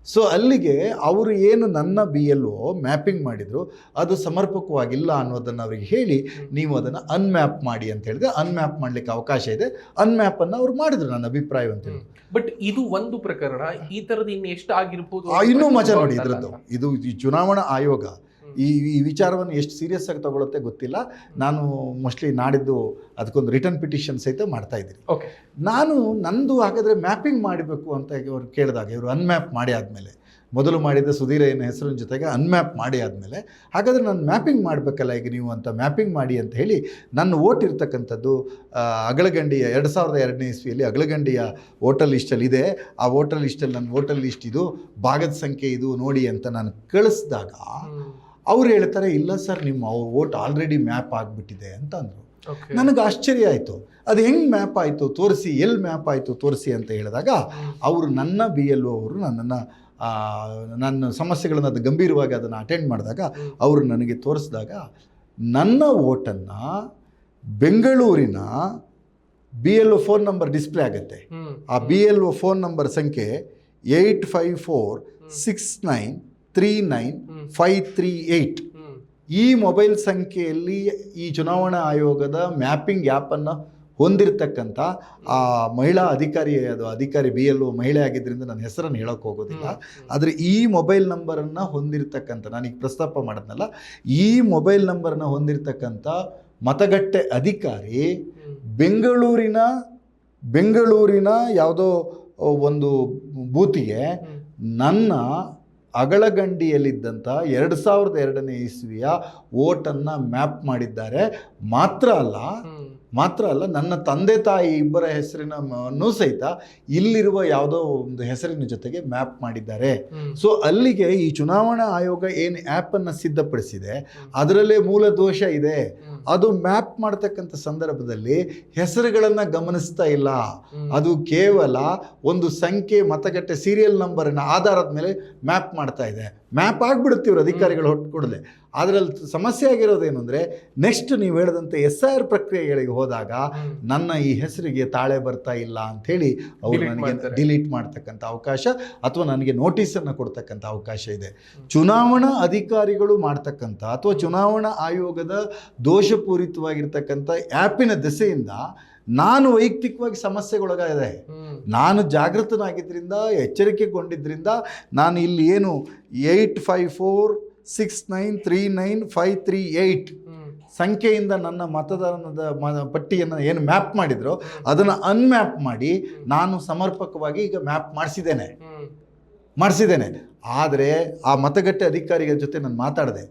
ಸೊ ಅಲ್ಲಿಗೆ ಅವರು ಏನು ನನ್ನ BLO ಮ್ಯಾಪಿಂಗ್ ಮಾಡಿದರು ಅದು ಸಮರ್ಪಕವಾಗಿಲ್ಲ ಅನ್ನೋದನ್ನು ಅವರಿಗೆ ಹೇಳಿ, ನೀವು ಅದನ್ನು ಅನ್ಮ್ಯಾಪ್ ಮಾಡಿ ಅಂತ ಹೇಳಿದೆ. ಅನ್ಮ್ಯಾಪ್ ಮಾಡಲಿಕ್ಕೆ ಅವಕಾಶ ಇದೆ, ಅನ್ಮ್ಯಾಪನ್ನು ಅವ್ರು ಮಾಡಿದ್ರು, ನನ್ನ ಅಭಿಪ್ರಾಯ ಅಂತ ಹೇಳಿ. ಬಟ್ ಇದು ಒಂದು ಪ್ರಕರಣ, ಈ ಥರದ್ದು ಇನ್ನು ಎಷ್ಟು ಆಗಿರ್ಬೋದು? ಇನ್ನೂ ಮಜಾ ನೋಡಿ ಇದರದ್ದು. ಇದು ಈ ಚುನಾವಣಾ ಆಯೋಗ ಈ ವಿಚಾರವನ್ನು ಎಷ್ಟು ಸೀರಿಯಸ್ ಆಗಿ ತಗೊಳುತ್ತೆ ಗೊತ್ತಿಲ್ಲ. ನಾನು ಮೋಸ್ಟ್ಲಿ ನಾಡಿದ್ದು ಅದಕ್ಕೊಂದು ರಿಟರ್ನ್ ಪಿಟಿಷನ್ ಸಹಿತ ಮಾಡ್ತಾ ಇದ್ದೀನಿ. ನಾನು ನಂದು ಹಾಗಾದರೆ ಮ್ಯಾಪಿಂಗ್ ಮಾಡಬೇಕು ಅಂತ ಇವರು ಕೇಳಿದಾಗ, ಇವರು ಅನ್ಮ್ಯಾಪ್ ಮಾಡಿ ಆದಮೇಲೆ, ಮೊದಲು ಮಾಡಿದ ಸುಧೀರ ಏನೋ ಹೆಸರಿನ ಜೊತೆಗೆ ಅನ್ಮ್ಯಾಪ್ ಮಾಡಿ ಆದಮೇಲೆ, ಹಾಗಾದರೆ ನಾನು ಮ್ಯಾಪಿಂಗ್ ಮಾಡಬೇಕಲ್ಲ ಈಗ ನೀವು ಅಂತ ಮ್ಯಾಪಿಂಗ್ ಮಾಡಿ ಅಂತ ಹೇಳಿ ನನ್ನ ಓಟ್ ಇರ್ತಕ್ಕಂಥದ್ದು ಅಗಳಗಂಡಿಯ 2002ನೇ ಇಸ್ವಿಯಲ್ಲಿ ಅಗಳಗಂಡಿಯ ವೋಟರ್ ಲಿಸ್ಟಲ್ಲಿ ಇದೆ. ಆ ವೋಟರ್ ಲಿಸ್ಟಲ್ಲಿ ನನ್ನ ವೋಟರ್ ಲಿಸ್ಟ್ ಇದು, ಭಾಗದ ಸಂಖ್ಯೆ ಇದು ನೋಡಿ ಅಂತ ನಾನು ಕಳಿಸಿದಾಗ ಅವ್ರು ಹೇಳ್ತಾರೆ, ಇಲ್ಲ ಸರ್ ನಿಮ್ಮ ವೋಟ್ ಆಲ್ರೆಡಿ ಮ್ಯಾಪ್ ಆಗಿಬಿಟ್ಟಿದೆ ಅಂತ ಅಂದರು. ನನಗೆ ಆಶ್ಚರ್ಯ ಆಯಿತು, ಅದು ಹೆಂಗೆ ಮ್ಯಾಪ್ ಆಯಿತು ತೋರಿಸಿ, ಎಲ್ಲಿ ಮ್ಯಾಪ್ ಆಯಿತು ತೋರಿಸಿ ಅಂತ ಹೇಳಿದಾಗ ಅವರು ನನ್ನ BLO ಅವರು ನನ್ನ ಸಮಸ್ಯೆಗಳನ್ನು ಅದು ಗಂಭೀರವಾಗಿ ಅದನ್ನು ಅಟೆಂಡ್ ಮಾಡಿದಾಗ ಅವರು ನನಗೆ ತೋರಿಸಿದಾಗ ನನ್ನ ವೋಟನ್ನು ಬೆಂಗಳೂರಿನ BLO ಫೋನ್ ನಂಬರ್ ಡಿಸ್ಪ್ಲೇ ಆಗುತ್ತೆ. ಆ BLO ಫೋನ್ ನಂಬರ್ ಸಂಖ್ಯೆ 8546939538. ಈ ಮೊಬೈಲ್ ಸಂಖ್ಯೆಯಲ್ಲಿ ಈ ಚುನಾವಣಾ ಆಯೋಗದ ಮ್ಯಾಪಿಂಗ್ ಆ್ಯಪನ್ನು ಹೊಂದಿರತಕ್ಕಂಥ ಆ ಮಹಿಳಾ ಅಧಿಕಾರಿ BLO ಮಹಿಳೆ ಆಗಿದ್ದರಿಂದ ನನ್ನ ಹೆಸರನ್ನು ಹೇಳೋಕ್ಕೆ ಹೋಗೋದಿಲ್ಲ. ಆದರೆ ಈ ಮೊಬೈಲ್ ನಂಬರನ್ನು ಹೊಂದಿರತಕ್ಕಂಥ, ನಾನೀಗ ಪ್ರಸ್ತಾಪ ಮಾಡಿದ್ನಲ್ಲ, ಈ ಮೊಬೈಲ್ ನಂಬರನ್ನು ಹೊಂದಿರತಕ್ಕಂಥ ಮತಗಟ್ಟೆ ಅಧಿಕಾರಿ ಬೆಂಗಳೂರಿನ ಯಾವುದೋ ಒಂದು ಬೂತಿಗೆ ನನ್ನ ಅಗಳಗಂಡಿಯಲ್ಲಿದ್ದಂಥ 2002ನೇ ಇಸ್ವಿಯ ವೋಟನ್ನು ಮ್ಯಾಪ್ ಮಾಡಿದ್ದಾರೆ. ಮಾತ್ರ ಅಲ್ಲ ನನ್ನ ತಂದೆ ತಾಯಿ ಇಬ್ಬರ ಹೆಸರಿನೂ ಸಹಿತ ಇಲ್ಲಿರುವ ಯಾವುದೋ ಒಂದು ಹೆಸರಿನ ಜೊತೆಗೆ ಮ್ಯಾಪ್ ಮಾಡಿದ್ದಾರೆ. ಸೊ ಅಲ್ಲಿಗೆ ಈ ಚುನಾವಣಾ ಆಯೋಗ ಏನು ಆ್ಯಪನ್ನು ಸಿದ್ಧಪಡಿಸಿದೆ ಅದರಲ್ಲೇ ಮೂಲ ದೋಷ ಇದೆ. ಅದು ಮ್ಯಾಪ್ ಮಾಡ್ತಕ್ಕಂಥ ಸಂದರ್ಭದಲ್ಲಿ ಹೆಸರುಗಳನ್ನು ಗಮನಿಸ್ತಾ ಇಲ್ಲ. ಅದು ಕೇವಲ ಒಂದು ಸಂಖ್ಯೆ, ಮತಗಟ್ಟೆ ಸೀರಿಯಲ್ ನಂಬರಿನ ಆಧಾರದ ಮೇಲೆ ಮ್ಯಾಪ್ ಮಾಡ್ತಾ ಇದೆ. ಮ್ಯಾಪ್ ಆಗಿಬಿಡುತ್ತೆ ಇವರು ಅಧಿಕಾರಿಗಳು ಹೊಟ್ಟುಕೊಡದೆ. ಅದರಲ್ಲಿ ಸಮಸ್ಯೆ ಆಗಿರೋದೇನು ಅಂದರೆ, ನೆಕ್ಸ್ಟ್ ನೀವು ಹೇಳಿದಂತೆ SIR ಪ್ರಕ್ರಿಯೆಗಳಿಗೆ ಹೋದಾಗ ನನ್ನ ಈ ಹೆಸರಿಗೆ ತಾಳೆ ಬರ್ತಾ ಇಲ್ಲ ಅಂಥೇಳಿ ಅವರು ನನಗೆ ಡಿಲೀಟ್ ಮಾಡ್ತಕ್ಕಂಥ ಅವಕಾಶ ಅಥವಾ ನನಗೆ ನೋಟಿಸನ್ನು ಕೊಡ್ತಕ್ಕಂಥ ಅವಕಾಶ ಇದೆ. ಚುನಾವಣಾ ಅಧಿಕಾರಿಗಳು ಮಾಡ್ತಕ್ಕಂಥ ಅಥವಾ ಚುನಾವಣಾ ಆಯೋಗದ ದೋಷಪೂರಿತವಾಗಿರ್ತಕ್ಕಂಥ ಆ್ಯಪಿನ ದೆಸೆಯಿಂದ ನಾನು ವೈಯಕ್ತಿಕವಾಗಿ ಸಮಸ್ಯೆಗೊಳಗಾಗಿದೆ. ನಾನು ಜಾಗೃತನಾಗಿದ್ದರಿಂದ, ಎಚ್ಚರಿಕೆಗೊಂಡಿದ್ದರಿಂದ ನಾನು ಇಲ್ಲಿ ಏನು 8546939538 ಸಂಖ್ಯೆಯಿಂದ ನನ್ನ ಮತದಾನದ ಪಟ್ಟಿಯನ್ನು ಏನು ಮ್ಯಾಪ್ ಮಾಡಿದ್ರು ಅದನ್ನು ಅನ್ಮ್ಯಾಪ್ ಮಾಡಿ ನಾನು ಸಮರ್ಪಕವಾಗಿ ಈಗ ಮ್ಯಾಪ್ ಮಾಡಿಸಿದ್ದೇನೆ. ಆದರೆ ಆ ಮತಗಟ್ಟೆ ಅಧಿಕಾರಿಗಳ ಜೊತೆ ನಾನು ಮಾತಾಡಿದೆ.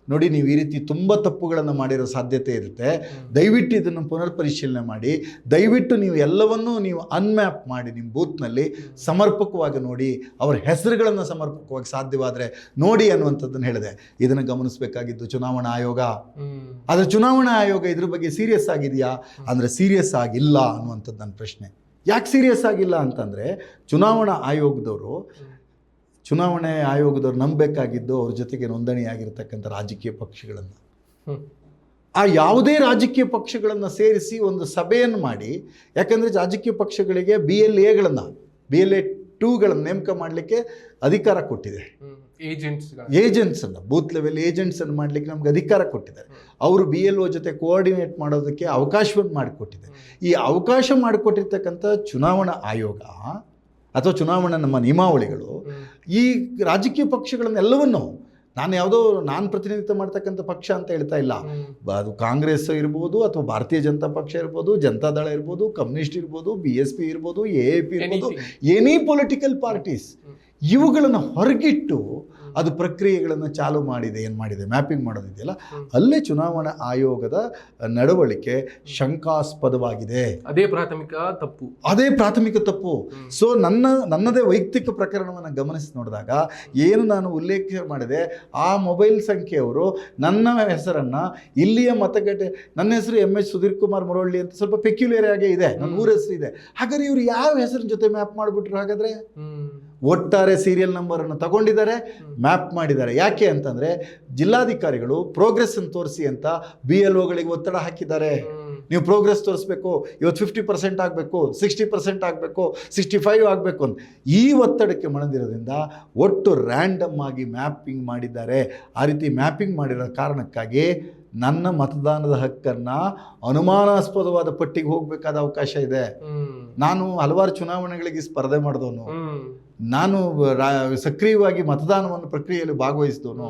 ನೋಡಿ, ನೀವು ಈ ರೀತಿ ತುಂಬ ತಪ್ಪುಗಳನ್ನು ಮಾಡಿರೋ ಸಾಧ್ಯತೆ ಇರುತ್ತೆ. ದಯವಿಟ್ಟು ಇದನ್ನು ಪುನರ್ ಪರಿಶೀಲನೆ ಮಾಡಿ. ದಯವಿಟ್ಟು ನೀವು ಎಲ್ಲವನ್ನೂ ನೀವು ಅನ್ಮ್ಯಾಪ್ ಮಾಡಿ ನಿಮ್ಮ ಬೂತ್ನಲ್ಲಿ ಸಮರ್ಪಕವಾಗಿ ನೋಡಿ, ಅವರ ಹೆಸರುಗಳನ್ನು ಸಮರ್ಪಕವಾಗಿ ಸಾಧ್ಯವಾದರೆ ನೋಡಿ ಅನ್ನುವಂಥದ್ದನ್ನು ಹೇಳಿದೆ. ಇದನ್ನು ಗಮನಿಸಬೇಕಾಗಿದ್ದು ಚುನಾವಣಾ ಆಯೋಗ. ಆದರೆ ಚುನಾವಣಾ ಆಯೋಗ ಇದ್ರ ಬಗ್ಗೆ ಸೀರಿಯಸ್ ಆಗಿದೆಯಾ ಅಂದರೆ ಸೀರಿಯಸ್ ಆಗಿಲ್ಲ ಅನ್ನುವಂಥದ್ದು ನನ್ನ ಪ್ರಶ್ನೆ. ಯಾಕೆ ಸೀರಿಯಸ್ ಆಗಿಲ್ಲ ಅಂತಂದರೆ, ಚುನಾವಣೆ ಆಯೋಗದವ್ರು ನಂಬಬೇಕಾಗಿದ್ದು ಅವ್ರ ಜೊತೆಗೆ ನೋಂದಣಿಯಾಗಿರ್ತಕ್ಕಂಥ ರಾಜಕೀಯ ಪಕ್ಷಗಳನ್ನು, ಆ ಯಾವುದೇ ರಾಜಕೀಯ ಪಕ್ಷಗಳನ್ನು ಸೇರಿಸಿ ಒಂದು ಸಭೆಯನ್ನು ಮಾಡಿ. ಯಾಕಂದರೆ ರಾಜಕೀಯ ಪಕ್ಷಗಳಿಗೆ BLA 2ಗಳನ್ನು ನೇಮಕ ಮಾಡಲಿಕ್ಕೆ ಅಧಿಕಾರ ಕೊಟ್ಟಿದೆ. ಏಜೆಂಟ್ಸನ್ನು, ಬೂತ್ ಲೆವೆಲ್ ಏಜೆಂಟ್ಸನ್ನು ಮಾಡಲಿಕ್ಕೆ ನಮ್ಗೆ ಅಧಿಕಾರ ಕೊಟ್ಟಿದ್ದಾರೆ. ಅವರು BLO ಜೊತೆ ಕೋಆರ್ಡಿನೇಟ್ ಮಾಡೋದಕ್ಕೆ ಅವಕಾಶವನ್ನು ಮಾಡಿಕೊಟ್ಟಿದೆ. ಈ ಅವಕಾಶ ಮಾಡಿಕೊಟ್ಟಿರ್ತಕ್ಕಂಥ ಚುನಾವಣಾ ಆಯೋಗ ಅಥವಾ ಚುನಾವಣಾ ನಮ್ಮ ನಿಯಮಾವಳಿಗಳು ಈ ರಾಜಕೀಯ ಪಕ್ಷಗಳನ್ನೆಲ್ಲವನ್ನು, ನಾನು ಪ್ರತಿನಿಧಿತ್ವ ಮಾಡ್ತಕ್ಕಂಥ ಪಕ್ಷ ಅಂತ ಹೇಳ್ತಾ ಇಲ್ಲ, ಅದು ಕಾಂಗ್ರೆಸ್ ಇರ್ಬೋದು ಅಥವಾ ಭಾರತೀಯ ಜನತಾ ಪಕ್ಷ ಇರ್ಬೋದು, ಜನತಾದಳ ಇರ್ಬೋದು, ಕಮ್ಯುನಿಸ್ಟ್ ಇರ್ಬೋದು, BSP ಇರ್ಬೋದು, AAP ಇರ್ಬೋದು, ಎನಿ ಪೊಲಿಟಿಕಲ್ ಪಾರ್ಟೀಸ್, ಇವುಗಳನ್ನು ಹೊರಗಿಟ್ಟು ಅದು ಪ್ರಕ್ರಿಯೆಗಳನ್ನು ಚಾಲು ಮಾಡಿದೆ. ಏನು ಮಾಡಿದೆ? ಮ್ಯಾಪಿಂಗ್ ಮಾಡೋದಿದೆಯಲ್ಲ, ಅಲ್ಲೇ ಚುನಾವಣಾ ಆಯೋಗದ ನಡವಳಿಕೆ ಶಂಕಾಸ್ಪದವಾಗಿದೆ. ಅದೇ ಪ್ರಾಥಮಿಕ ತಪ್ಪು. ಸೊ ನನ್ನದೇ ವೈಯಕ್ತಿಕ ಪ್ರಕರಣವನ್ನು ಗಮನಿಸಿ ನೋಡಿದಾಗ ಏನು ನಾನು ಉಲ್ಲೇಖ ಮಾಡಿದೆ, ಆ ಮೊಬೈಲ್ ಸಂಖ್ಯೆಯವರು ನನ್ನ ಹೆಸರನ್ನು ಇಲ್ಲಿಯ ಮತಗಟ್ಟೆ, ನನ್ನ ಹೆಸರು MS ಸುಧೀರ್ ಕುಮಾರ್ ಮುರೊಳ್ಳಿ ಅಂತ ಸ್ವಲ್ಪ ಪೆಕ್ಯುಲರ್ ಆಗೇ ಇದೆ, ನನ್ನ ಊರ ಹೆಸರು ಇದೆ. ಹಾಗಾದ್ರೆ ಇವರು ಯಾವ ಹೆಸರಿನ ಜೊತೆ ಮ್ಯಾಪ್ ಮಾಡಿಬಿಟ್ರು? ಹಾಗಾದ್ರೆ ಒಟ್ಟಾರೆ ಸೀರಿಯಲ್ ನಂಬರನ್ನು ತಗೊಂಡಿದ್ದಾರೆ, ಮ್ಯಾಪ್ ಮಾಡಿದ್ದಾರೆ. ಯಾಕೆ ಅಂತಂದರೆ ಜಿಲ್ಲಾಧಿಕಾರಿಗಳು ಪ್ರೋಗ್ರೆಸ್ ಅನ್ನು ತೋರಿಸಿ ಅಂತ BLOಗಳಿಗೆ ಒತ್ತಡ ಹಾಕಿದ್ದಾರೆ. ನೀವು ಪ್ರೋಗ್ರೆಸ್ ತೋರಿಸ್ಬೇಕು, ಇವತ್ತು 50% ಆಗಬೇಕು, 60% ಆಗಬೇಕು, 65 ಆಗಬೇಕು ಅಂತ. ಈ ಒತ್ತಡಕ್ಕೆ ಮಣಿದಿರೋದ್ರಿಂದ ಒಟ್ಟು ರ್ಯಾಂಡಮ್ ಆಗಿ ಮ್ಯಾಪಿಂಗ್ ಮಾಡಿದ್ದಾರೆ. ಆ ರೀತಿ ಮ್ಯಾಪಿಂಗ್ ಮಾಡಿರೋ ಕಾರಣಕ್ಕಾಗಿ ನನ್ನ ಮತದಾನದ ಹಕ್ಕನ್ನು ಅನುಮಾನಾಸ್ಪದವಾದ ಪಟ್ಟಿಗೆ ಹೋಗಬೇಕಾದ ಅವಕಾಶ ಇದೆ. ನಾನು ಹಲವಾರು ಚುನಾವಣೆಗಳಿಗೆ ಸ್ಪರ್ಧೆ ಮಾಡಿದವನು, ನಾನು ಸಕ್ರಿಯವಾಗಿ ಮತದಾನವನ್ನು ಪ್ರಕ್ರಿಯೆಯಲ್ಲಿ ಭಾಗವಹಿಸಿದವನು.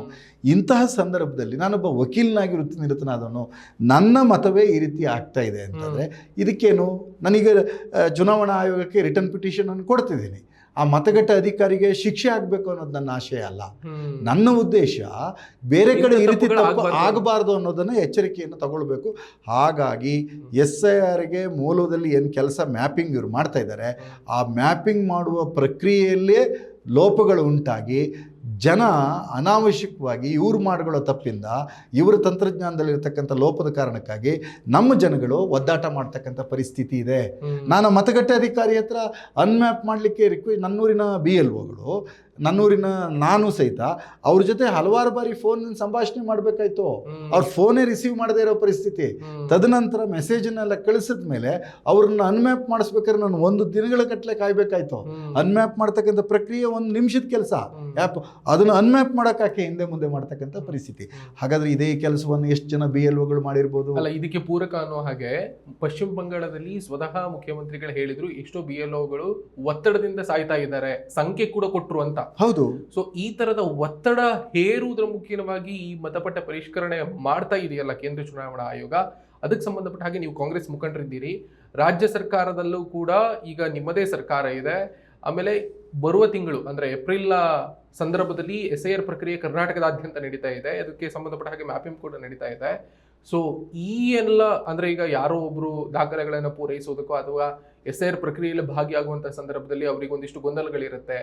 ಇಂತಹ ಸಂದರ್ಭದಲ್ಲಿ ನಾನೊಬ್ಬ ವಕೀಲನಾಗಿ ವೃತ್ತಿನಿರತನಾದವನು. ನನ್ನ ಮತವೇ ಈ ರೀತಿ ಆಗ್ತಾ ಇದೆ ಅಂತಂದರೆ ಇದಕ್ಕೇನು? ನನಗೆ ಚುನಾವಣಾ ಆಯೋಗಕ್ಕೆ ರಿಟರ್ನ್ ಪಿಟಿಷನ್ ಕೊಡ್ತಿದ್ದೀನಿ. ಆ ಮತಗಟ್ಟೆ ಅಧಿಕಾರಿಗೆ ಶಿಕ್ಷೆ ಆಗಬೇಕು ಅನ್ನೋದು ನನ್ನ ಆಶಯ ಅಲ್ಲ. ನನ್ನ ಉದ್ದೇಶ ಬೇರೆ ಕಡೆ ಈ ರೀತಿ ತಪ್ಪು ಆಗಬಾರ್ದು ಅನ್ನೋದನ್ನು ಎಚ್ಚರಿಕೆಯನ್ನು ತಗೊಳ್ಬೇಕು. ಹಾಗಾಗಿ SIRಗೆ ಮೂಲದಲ್ಲಿ ಏನು ಕೆಲಸ ಮ್ಯಾಪಿಂಗ್ ಇವರು ಮಾಡ್ತಾ ಇದ್ದಾರೆ, ಆ ಮ್ಯಾಪಿಂಗ್ ಮಾಡುವ ಪ್ರಕ್ರಿಯೆಯಲ್ಲೇ ಲೋಪಗಳು ಉಂಟಾಗಿ ಜನ ಅನಾವಶ್ಯಕವಾಗಿ ಇವ್ರು ಮಾಡಿಕೊಳ್ಳೋ ತಪ್ಪಿಂದ, ಇವರ ತಂತ್ರಜ್ಞಾನದಲ್ಲಿರ್ತಕ್ಕಂಥ ಲೋಪದ ಕಾರಣಕ್ಕಾಗಿ ನಮ್ಮ ಜನಗಳು ಒದ್ದಾಟ ಮಾಡ್ತಕ್ಕಂಥ ಪರಿಸ್ಥಿತಿ ಇದೆ. ನಾನು ಮತಗಟ್ಟೆ ಅಧಿಕಾರಿ ಹತ್ರ ಅನ್ಮ್ಯಾಪ್ ಮಾಡಲಿಕ್ಕೆ ನನ್ನೂರಿನ BLOಗಳು ನನ್ನೂರಿನ ನಾನು ಸಹಿತ ಅವ್ರ ಜೊತೆ ಹಲವಾರು ಬಾರಿ ಫೋನ್ ಸಂಭಾಷಣೆ ಮಾಡಬೇಕಾಯ್ತು. ಅವ್ರ ಫೋನೇ ರಿಸೀವ್ ಮಾಡದೇ ಇರೋ ಪರಿಸ್ಥಿತಿ. ತದನಂತರ ಮೆಸೇಜನ್ನೆಲ್ಲ ಕಳಿಸಿದ ಮೇಲೆ ಅವ್ರನ್ನ ಅನ್ಮ್ಯಾಪ್ ಮಾಡಿಸ್ಬೇಕಾದ್ರೆ ನಾನು 1 ದಿನಗಳ ಗಟ್ಟಲೆ ಕಾಯ್ಬೇಕಾಯ್ತು. ಅನ್ಮ್ಯಾಪ್ ಮಾಡ್ತಕ್ಕಂಥ ಪ್ರಕ್ರಿಯೆ 1 ನಿಮಿಷದ ಕೆಲಸ. ಆ್ಯಪ್ ಅದನ್ನು ಅನ್ಮ್ಯಾಪ್ ಮಾಡೋಕ್ಕಾಕೆ ಹಿಂದೆ ಮುಂದೆ ಮಾಡ್ತಕ್ಕಂಥ ಪರಿಸ್ಥಿತಿ. ಹಾಗಾದ್ರೆ ಇದೇ ಕೆಲಸವನ್ನು ಎಷ್ಟು ಜನ BLOಗಳು ಮಾಡಿರ್ಬೋದು? ಅಲ್ಲ, ಇದಕ್ಕೆ ಪೂರಕ ಅನ್ನೋ ಹಾಗೆ ಪಶ್ಚಿಮ ಬಂಗಾಳದಲ್ಲಿ ಸ್ವತಃ ಮುಖ್ಯಮಂತ್ರಿಗಳು ಹೇಳಿದ್ರು ಎಷ್ಟೋ BLOಗಳು ಒತ್ತಡದಿಂದ ಸಾಯ್ತಾ ಇದ್ದಾರೆ, ಸಂಖ್ಯೆ ಕೂಡ ಕೊಟ್ರು ಅಂತ. ಹೌದು. ಸೊ ಈ ತರದ ಒತ್ತಡ ಹೇರುವುದರ ಮುಖ್ಯವಾಗಿ ಈ ಮತಪಟ್ಟ ಪರಿಷ್ಕರಣೆ ಮಾಡ್ತಾ ಇದೆಯಲ್ಲ ಕೇಂದ್ರ ಚುನಾವಣಾ ಆಯೋಗ, ಅದಕ್ಕೆ ಸಂಬಂಧಪಟ್ಟ ಹಾಗೆ ನೀವು ಕಾಂಗ್ರೆಸ್ ಮುಖಂಡರಿದ್ದೀರಿ, ರಾಜ್ಯ ಸರ್ಕಾರದಲ್ಲೂ ಕೂಡ ಈಗ ನಿಮ್ಮದೇ ಸರ್ಕಾರ ಇದೆ. ಆಮೇಲೆ ಬರುವ ತಿಂಗಳು ಅಂದ್ರೆ ಏಪ್ರಿಲ್ ಸಂದರ್ಭದಲ್ಲಿ SIR ಪ್ರಕ್ರಿಯೆ ಕರ್ನಾಟಕದಾದ್ಯಂತ ನಡೀತಾ ಇದೆ. ಅದಕ್ಕೆ ಸಂಬಂಧಪಟ್ಟ ಹಾಗೆ ಮ್ಯಾಪಿಂಗ್ ಕೂಡ ನಡೀತಾ ಇದೆ. ಸೊ ಈ ಎಲ್ಲ ಅಂದ್ರೆ ಈಗ ಯಾರೋ ಒಬ್ರು ದಾಖಲೆಗಳನ್ನು ಪೂರೈಸೋದಕ್ಕೋ ಅಥವಾ SIR ಪ್ರಕ್ರಿಯೆಯಲ್ಲಿ ಭಾಗಿಯಾಗುವಂತ ಸಂದರ್ಭದಲ್ಲಿ ಅವರಿಗೆ ಒಂದಿಷ್ಟು ಗೊಂದಲಗಳಿರುತ್ತೆ.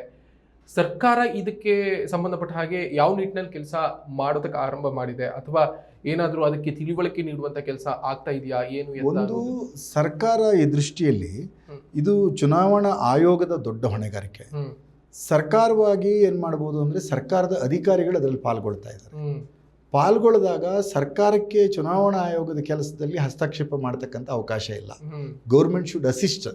ಸರ್ಕಾರ ಇದಕ್ಕೆ ಸಂಬಂಧಪಟ್ಟ ಹಾಗೆ ಯಾವ ನಿಟ್ಟಿನಲ್ಲಿ ಕೆಲಸ ಮಾಡೋದಕ್ಕೆ ಆರಂಭ ಮಾಡಿದೆ ಅಥವಾ ಏನಾದರೂ ಅದಕ್ಕೆ ತಿಳುವಳಿಕೆ ನೀಡುವಂತ ಕೆಲಸ ಆಗ್ತಾ ಇದೆಯಾ? ಏನು ಒಂದು ಸರ್ಕಾರ ಈ ದೃಷ್ಟಿಯಲ್ಲಿ ಇದು ಚುನಾವಣಾ ಆಯೋಗದ ದೊಡ್ಡ ಹೊಣೆಗಾರಿಕೆ. ಸರ್ಕಾರವಾಗಿ ಏನು ಮಾಡ್ಬೋದು ಅಂದರೆ ಸರ್ಕಾರದ ಅಧಿಕಾರಿಗಳು ಅದರಲ್ಲಿ ಪಾಲ್ಗೊಳ್ತಾ ಇದ್ದಾರೆ. ಪಾಲ್ಗೊಳ್ಳಿದಾಗ ಸರ್ಕಾರಕ್ಕೆ ಚುನಾವಣಾ ಆಯೋಗದ ಕೆಲಸದಲ್ಲಿ ಹಸ್ತಕ್ಷೇಪ ಮಾಡ್ತಕ್ಕಂಥ ಅವಕಾಶ ಇಲ್ಲ. ಗೌರ್ಮೆಂಟ್ ಶುಡ್ ಅಸಿಸ್ಟ್,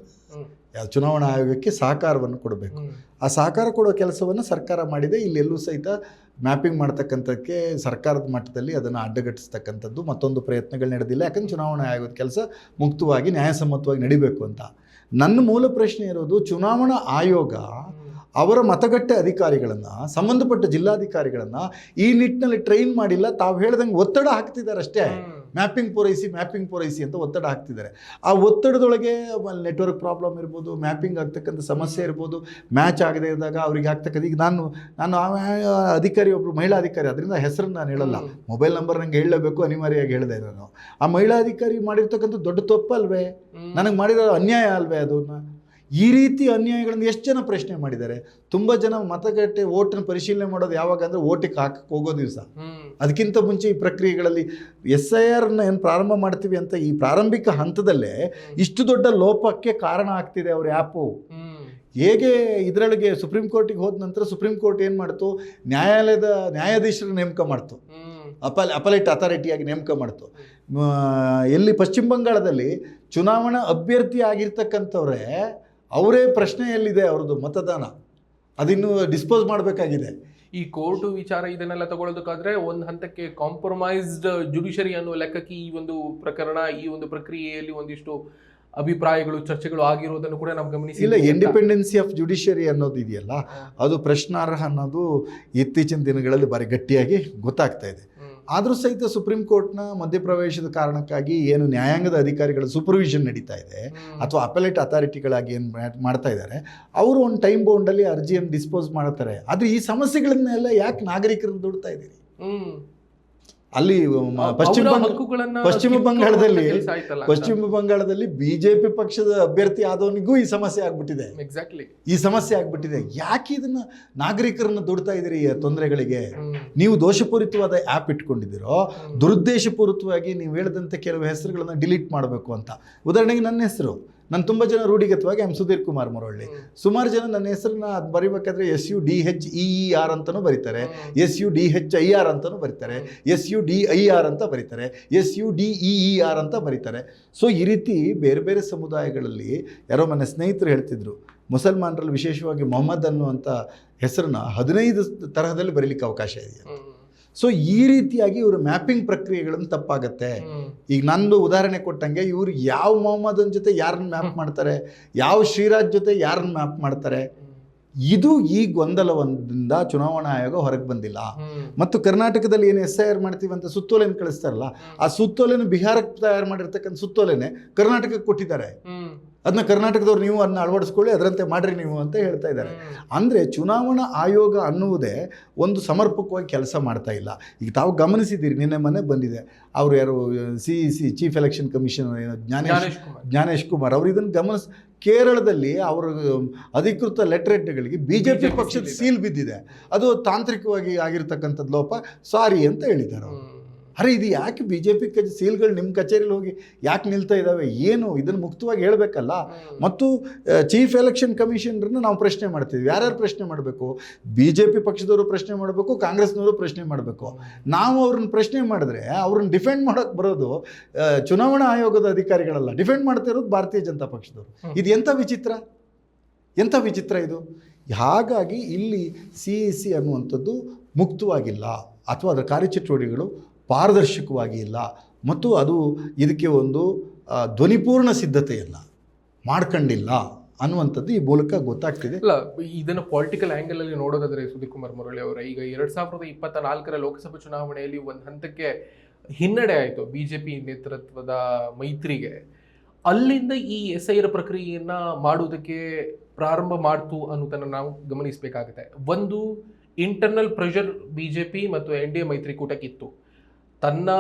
ಚುನಾವಣಾ ಆಯೋಗಕ್ಕೆ ಸಹಕಾರವನ್ನು ಕೊಡಬೇಕು. ಆ ಸಹಕಾರ ಕೊಡೋ ಕೆಲಸವನ್ನು ಸರ್ಕಾರ ಮಾಡಿದೆ. ಇಲ್ಲೆಲ್ಲೂ ಸಹಿತ ಮ್ಯಾಪಿಂಗ್ ಮಾಡ್ತಕ್ಕಂಥಕ್ಕೆ ಸರ್ಕಾರದ ಮಟ್ಟದಲ್ಲಿ ಅದನ್ನು ಅಡ್ಡಗಟ್ಟಿಸ್ತಕ್ಕಂಥದ್ದು ಮತ್ತೊಂದು ಪ್ರಯತ್ನಗಳು ನಡೆದಿಲ್ಲ. ಯಾಕಂದ್ರೆ ಚುನಾವಣಾ ಆಯೋಗದ ಕೆಲಸ ಮುಕ್ತವಾಗಿ ನ್ಯಾಯಸಮ್ಮತವಾಗಿ ನಡಿಬೇಕು ಅಂತ. ನನ್ನ ಮೂಲ ಪ್ರಶ್ನೆ ಇರೋದು, ಚುನಾವಣಾ ಆಯೋಗ ಅವರ ಮತಗಟ್ಟೆ ಅಧಿಕಾರಿಗಳನ್ನು, ಸಂಬಂಧಪಟ್ಟ ಜಿಲ್ಲಾಧಿಕಾರಿಗಳನ್ನು ಈ ನಿಟ್ಟಿನಲ್ಲಿ ಟ್ರೈನ್ ಮಾಡಿಲ್ಲ. ತಾವು ಹೇಳ್ದಂಗೆ ಒತ್ತಡ ಹಾಕ್ತಿದ್ದಾರೆ ಅಷ್ಟೇ. ಮ್ಯಾಪಿಂಗ್ ಪೂರೈಸಿ ಅಂತ ಒತ್ತಡ ಹಾಕ್ತಿದ್ದಾರೆ. ಆ ಒತ್ತಡದೊಳಗೆ ನೆಟ್ವರ್ಕ್ ಪ್ರಾಬ್ಲಮ್ ಇರ್ಬೋದು, ಮ್ಯಾಪಿಂಗ್ ಆಗ್ತಕ್ಕಂಥ ಸಮಸ್ಯೆ ಇರ್ಬೋದು, ಮ್ಯಾಚ್ ಆಗದೆ ಇದ್ದಾಗ ಅವ್ರಿಗೆ ಆಗ್ತಕ್ಕಂಥ. ಈಗ ನಾನು ಅಧಿಕಾರಿ ಒಬ್ಬರು ಮಹಿಳಾ ಅಧಿಕಾರಿ, ಅದರಿಂದ ಹೆಸರನ್ನು ನಾನು ಹೇಳಲ್ಲ, ಮೊಬೈಲ್ ನಂಬರ್ ನಂಗೆ ಹೇಳಲೇಬೇಕು ಅನಿವಾರ್ಯವಾಗಿ ಹೇಳಿದೆ ನಾನು. ಆ ಮಹಿಳಾ ಅಧಿಕಾರಿ ಮಾಡಿರ್ತಕ್ಕಂಥ ದೊಡ್ಡ ತಪ್ಪಲ್ವೇ? ನನಗೆ ಮಾಡಿರೋ ಅನ್ಯಾಯ ಅಲ್ವೇ? ಅದನ್ನು ಈ ರೀತಿ ಅನ್ಯಾಯಗಳನ್ನು ಎಷ್ಟು ಜನ ಪ್ರಶ್ನೆ ಮಾಡಿದ್ದಾರೆ? ತುಂಬ ಜನ ಮತಗಟ್ಟೆ ಓಟನ್ನು ಪರಿಶೀಲನೆ ಮಾಡೋದು ಯಾವಾಗ ಅಂದರೆ ಓಟಿಗೆ ಹಾಕಕ್ಕೆ ಹೋಗೋ ದಿವಸ. ಅದಕ್ಕಿಂತ ಮುಂಚೆ ಈ ಪ್ರಕ್ರಿಯೆಗಳಲ್ಲಿ SIRನ ಏನು ಪ್ರಾರಂಭ ಮಾಡ್ತೀವಿ ಅಂತ ಈ ಪ್ರಾರಂಭಿಕ ಹಂತದಲ್ಲೇ ಇಷ್ಟು ದೊಡ್ಡ ಲೋಪಕ್ಕೆ ಕಾರಣ ಆಗ್ತಿದೆ ಅವ್ರ ಆ್ಯಪು. ಹೇಗೆ ಇದರೊಳಗೆ ಸುಪ್ರೀಂ ಕೋರ್ಟಿಗೆ ಹೋದ ನಂತರ ಸುಪ್ರೀಂ ಕೋರ್ಟ್ ಏನು ಮಾಡ್ತು, ನ್ಯಾಯಾಲಯದ ನ್ಯಾಯಾಧೀಶರ ನೇಮಕ ಮಾಡ್ತು, ಅಪಲೇಟ್ ಅಥಾರಿಟಿಯಾಗಿ ನೇಮಕ ಮಾಡ್ತು. ಎಲ್ಲಿ ಪಶ್ಚಿಮ ಬಂಗಾಳದಲ್ಲಿ ಚುನಾವಣಾ ಅಭ್ಯರ್ಥಿ ಆಗಿರ್ತಕ್ಕಂಥವ್ರೆ ಅವರೇ ಪ್ರಶ್ನೆಯಲ್ಲಿದೆ ಅವ್ರದ್ದು ಮತದಾನ, ಅದಿನ್ನು ಡಿಸ್ಪೋಸ್ ಮಾಡಬೇಕಾಗಿದೆ. ಈ ಕೋರ್ಟು ವಿಚಾರ ಇದನ್ನೆಲ್ಲ ತಗೊಳ್ಳೋದಕ್ಕಾದ್ರೆ ಒಂದು ಹಂತಕ್ಕೆ ಕಾಂಪ್ರಮೈಸ್ಡ್ ಜುಡಿಷರಿ ಅನ್ನೋ ಲೆಕ್ಕಕ್ಕೆ ಈ ಒಂದು ಪ್ರಕರಣ, ಈ ಒಂದು ಪ್ರಕ್ರಿಯೆಯಲ್ಲಿ ಒಂದಿಷ್ಟು ಅಭಿಪ್ರಾಯಗಳು, ಚರ್ಚೆಗಳು ಆಗಿರೋದನ್ನು ಕೂಡ ನಾವು ಗಮನಿಸಿ. ಇಲ್ಲ, ಇಂಡಿಪೆಂಡೆನ್ಸಿ ಆಫ್ ಜುಡಿಷಿಯರಿ ಅನ್ನೋದು ಇದೆಯಲ್ಲ, ಅದು ಪ್ರಶ್ನಾರ್ಹ ಅನ್ನೋದು ಇತ್ತೀಚಿನ ದಿನಗಳಲ್ಲಿ ಭಾರಿ ಗಟ್ಟಿಯಾಗಿ ಗೊತ್ತಾಗ್ತಾ ಇದೆ. ಆದರೂ ಸಹಿತ ಸುಪ್ರೀಂ ಕೋರ್ಟ್ನ ಮಧ್ಯಪ್ರವೇಶದ ಕಾರಣಕ್ಕಾಗಿ ಏನು ನ್ಯಾಯಾಂಗದ ಅಧಿಕಾರಿಗಳ ಸೂಪರ್ವಿಷನ್ ನಡೀತಾ ಇದೆ ಅಥವಾ ಅಪಲೇಟ್ ಅಥಾರಿಟಿಗಳಾಗಿ ಏನು ಮಾಡ್ತಾ ಇದ್ದಾರೆ, ಅವರು ಒಂದು ಟೈಮ್ ಬೌಂಡಲ್ಲಿ ಅರ್ಜಿಯನ್ನು ಡಿಸ್ಪೋಸ್ ಮಾಡ್ತಾರೆ. ಆದರೆ ಈ ಸಮಸ್ಯೆಗಳನ್ನೆಲ್ಲ ಯಾಕೆ ನಾಗರಿಕರನ್ನು ದುಡ್ತಾ ಇದ್ದೀರಿ? ಅಲ್ಲಿ ಪಶ್ಚಿಮ ಬಂಗಾಳದಲ್ಲಿ BJP ಪಕ್ಷದ ಅಭ್ಯರ್ಥಿ ಆದವನಿಗೂ ಈ ಸಮಸ್ಯೆ ಆಗ್ಬಿಟ್ಟಿದೆ. ಈ ಸಮಸ್ಯೆ ಆಗ್ಬಿಟ್ಟಿದೆ. ಯಾಕೆ ಇದನ್ನ ನಾಗರಿಕರನ್ನ ದುಡ್ತಾ ಇದ್ದೀರಿ ಈ ತೊಂದರೆಗಳಿಗೆ? ನೀವು ದೋಷಪೂರಿತವಾದ ಆ್ಯಪ್ ಇಟ್ಕೊಂಡಿದ್ದೀರೋ, ದುರುದ್ದೇಶಪೂರಿತವಾಗಿ ನೀವು ಹೇಳಿದಂತೆ ಕೆಲವು ಹೆಸರುಗಳನ್ನ ಡಿಲೀಟ್ ಮಾಡಬೇಕು ಅಂತ. ಉದಾಹರಣೆಗೆ ನನ್ನ ಹೆಸರು, ನಾನು ತುಂಬ ಜನ ರೂಢಿಗತವಾಗಿ ಸುಧೀರ್ ಕುಮಾರ್ ಮರವಳ್ಳಿ, ಸುಮಾರು ಜನ ನನ್ನ ಹೆಸರನ್ನ ಅದು ಬರಿಬೇಕಾದ್ರೆ SUDHEER ಅಂತಲೂ ಬರೀತಾರೆ, SUDHIR ಅಂತಲೂ ಬರೀತಾರೆ, SUDIR ಅಂತ ಬರೀತಾರೆ, SUDEER ಅಂತ ಬರೀತಾರೆ. ಸೊ ಈ ರೀತಿ ಬೇರೆ ಬೇರೆ ಸಮುದಾಯಗಳಲ್ಲಿ ಯಾರೋ ನನ್ನ ಸ್ನೇಹಿತರು ಹೇಳ್ತಿದ್ರು, ಮುಸಲ್ಮಾನರಲ್ಲಿ ವಿಶೇಷವಾಗಿ ಮೊಹಮ್ಮದ್ ಅನ್ನುವಂಥ ಹೆಸರನ್ನ 15 ತರಹದಲ್ಲಿ ಬರೀಲಿಕ್ಕೆ ಅವಕಾಶ ಇದೆ. ಸೊ ಈ ರೀತಿಯಾಗಿ ಇವರು ಮ್ಯಾಪಿಂಗ್ ಪ್ರಕ್ರಿಯೆಗಳನ್ನು ತಪ್ಪಾಗತ್ತೆ. ಈಗ ನಂದು ಉದಾಹರಣೆ ಕೊಟ್ಟಂಗೆ, ಇವರು ಯಾವ ಮೊಹಮ್ಮದನ್ ಜೊತೆ ಯಾರನ್ನ ಮ್ಯಾಪ್ ಮಾಡ್ತಾರೆ, ಯಾವ ಶ್ರೀರಾಜ್ ಜೊತೆ ಯಾರನ್ನ ಮ್ಯಾಪ್ ಮಾಡ್ತಾರೆ, ಇದು ಈ ಗೊಂದಲದಿಂದ ಚುನಾವಣಾ ಆಯೋಗ ಹೊರಗೆ ಬಂದಿಲ್ಲ. ಮತ್ತು ಕರ್ನಾಟಕದಲ್ಲಿ ಏನು SIR ಮಾಡ್ತೀವಿ ಅಂತ ಸುತ್ತೋಲೆಯನ್ನು ಕಳಿಸ್ತಾರಲ್ಲ, ಆ ಸುತ್ತೋಲೆನ ಬಿಹಾರಕ್ಕೆ ತಯಾರು ಮಾಡಿರ್ತಕ್ಕಂಥ ಸುತ್ತೋಲೆನೆ ಕರ್ನಾಟಕಕ್ಕೆ ಕೊಟ್ಟಿದ್ದಾರೆ. ಅದನ್ನ ಕರ್ನಾಟಕದವ್ರು ನೀವು ಅದನ್ನ ಅಳವಡಿಸ್ಕೊಳ್ಳಿ, ಅದರಂತೆ ಮಾಡ್ರಿ ನೀವು ಅಂತ ಹೇಳ್ತಾ ಇದ್ದಾರೆ. ಅಂದರೆ ಚುನಾವಣಾ ಆಯೋಗ ಅನ್ನುವುದೇ ಒಂದು ಸಮರ್ಪಕವಾಗಿ ಕೆಲಸ ಮಾಡ್ತಾ ಇಲ್ಲ. ಈಗ ತಾವು ಗಮನಿಸಿದ್ದೀರಿ, ನಿನ್ನೆ ಮೊನ್ನೆ ಬಂದಿದೆ, ಅವರು ಯಾರು CEC chief election commissioner Gyanesh Kumar ಅವರು ಇದನ್ನು ಕೇರಳದಲ್ಲಿ ಅವರ ಅಧಿಕೃತ ಲೆಟರೇಟ್ಗಳಿಗೆ BJP ಪಕ್ಷದ ಸೀಲ್ ಬಿದ್ದಿದೆ, ಅದು ತಾಂತ್ರಿಕವಾಗಿ ಆಗಿರ್ತಕ್ಕಂಥದ್ದು ಲೋಪ, ಸಾರಿ ಅಂತ ಹೇಳಿದ್ದಾರೆ ಅವರು. ಅರೆ ಇದು ಯಾಕೆ ಬಿ ಜೆ ಪಿ ಸೀಲ್ಗಳು ನಿಮ್ಮ ಕಚೇರಿಲಿ ಹೋಗಿ ಯಾಕೆ ನಿಲ್ತಾ ಇದ್ದಾವೆ, ಏನು ಇದನ್ನು ಮುಕ್ತವಾಗಿ ಹೇಳಬೇಕಲ್ಲ. ಮತ್ತು ಚೀಫ್ ಎಲೆಕ್ಷನ್ ಕಮಿಷನರ್ನ ನಾವು ಪ್ರಶ್ನೆ ಮಾಡ್ತೀವಿ. ಯಾರ್ಯಾರು ಪ್ರಶ್ನೆ ಮಾಡಬೇಕು? ಬಿ ಜೆ ಪಿ ಪಕ್ಷದವರು ಪ್ರಶ್ನೆ ಮಾಡಬೇಕು, ಕಾಂಗ್ರೆಸ್ನವರು ಪ್ರಶ್ನೆ ಮಾಡಬೇಕು. ನಾವು ಅವ್ರನ್ನ ಪ್ರಶ್ನೆ ಮಾಡಿದ್ರೆ ಅವ್ರನ್ನ ಡಿಫೆಂಡ್ ಮಾಡೋಕ್ಕೆ ಬರೋದು ಚುನಾವಣಾ ಆಯೋಗದ ಅಧಿಕಾರಿಗಳಲ್ಲ, ಡಿಫೆಂಡ್ ಮಾಡ್ತಾ ಇರೋದು ಭಾರತೀಯ ಜನತಾ ಪಕ್ಷದವರು. ಇದು ಎಂಥ ವಿಚಿತ್ರ ಇದು. ಹಾಗಾಗಿ ಇಲ್ಲಿ CEC ಅನ್ನುವಂಥದ್ದು ಮುಕ್ತವಾಗಿಲ್ಲ, ಅಥವಾ ಅದರ ಕಾರ್ಯಚಟುವಟಿಕೆಗಳು ಪಾರದರ್ಶಕವಾಗಿ ಇಲ್ಲ, ಮತ್ತು ಅದು ಇದಕ್ಕೆ ಒಂದು ಧ್ವನಿಪೂರ್ಣ ಸಿದ್ಧತೆಯಲ್ಲ ಮಾಡ್ಕೊಂಡಿಲ್ಲ ಅನ್ನುವಂಥದ್ದು ಈ ಮೂಲಕ ಗೊತ್ತಾಗ್ತಿದೆ. ಇಲ್ಲ, ಇದನ್ನು ಪೊಲಿಟಿಕಲ್ ಆ್ಯಂಗಲ್ ಅಲ್ಲಿ ನೋಡೋದಾದ್ರೆ ಸುಧೀರ್ ಕುಮಾರ್ ಮುರಳಿ ಅವರ, ಈಗ 2024 ಲೋಕಸಭಾ ಚುನಾವಣೆಯಲ್ಲಿ ಒಂದು ಹಂತಕ್ಕೆ ಹಿನ್ನಡೆ ಆಯಿತು BJP ನೇತೃತ್ವದ ಮೈತ್ರಿಗೆ. ಅಲ್ಲಿಂದ ಈ SIR ಪ್ರಕ್ರಿಯೆಯನ್ನ ಮಾಡುವುದಕ್ಕೆ ಪ್ರಾರಂಭ ಮಾಡ್ತು ಅನ್ನೋದನ್ನು ನಾವು ಗಮನಿಸಬೇಕಾಗುತ್ತೆ. ಒಂದು ಇಂಟರ್ನಲ್ ಪ್ರೆಷರ್ BJP ಮತ್ತು NDA ಮೈತ್ರಿಕೂಟಕ್ಕಿತ್ತು. ತನ್ನ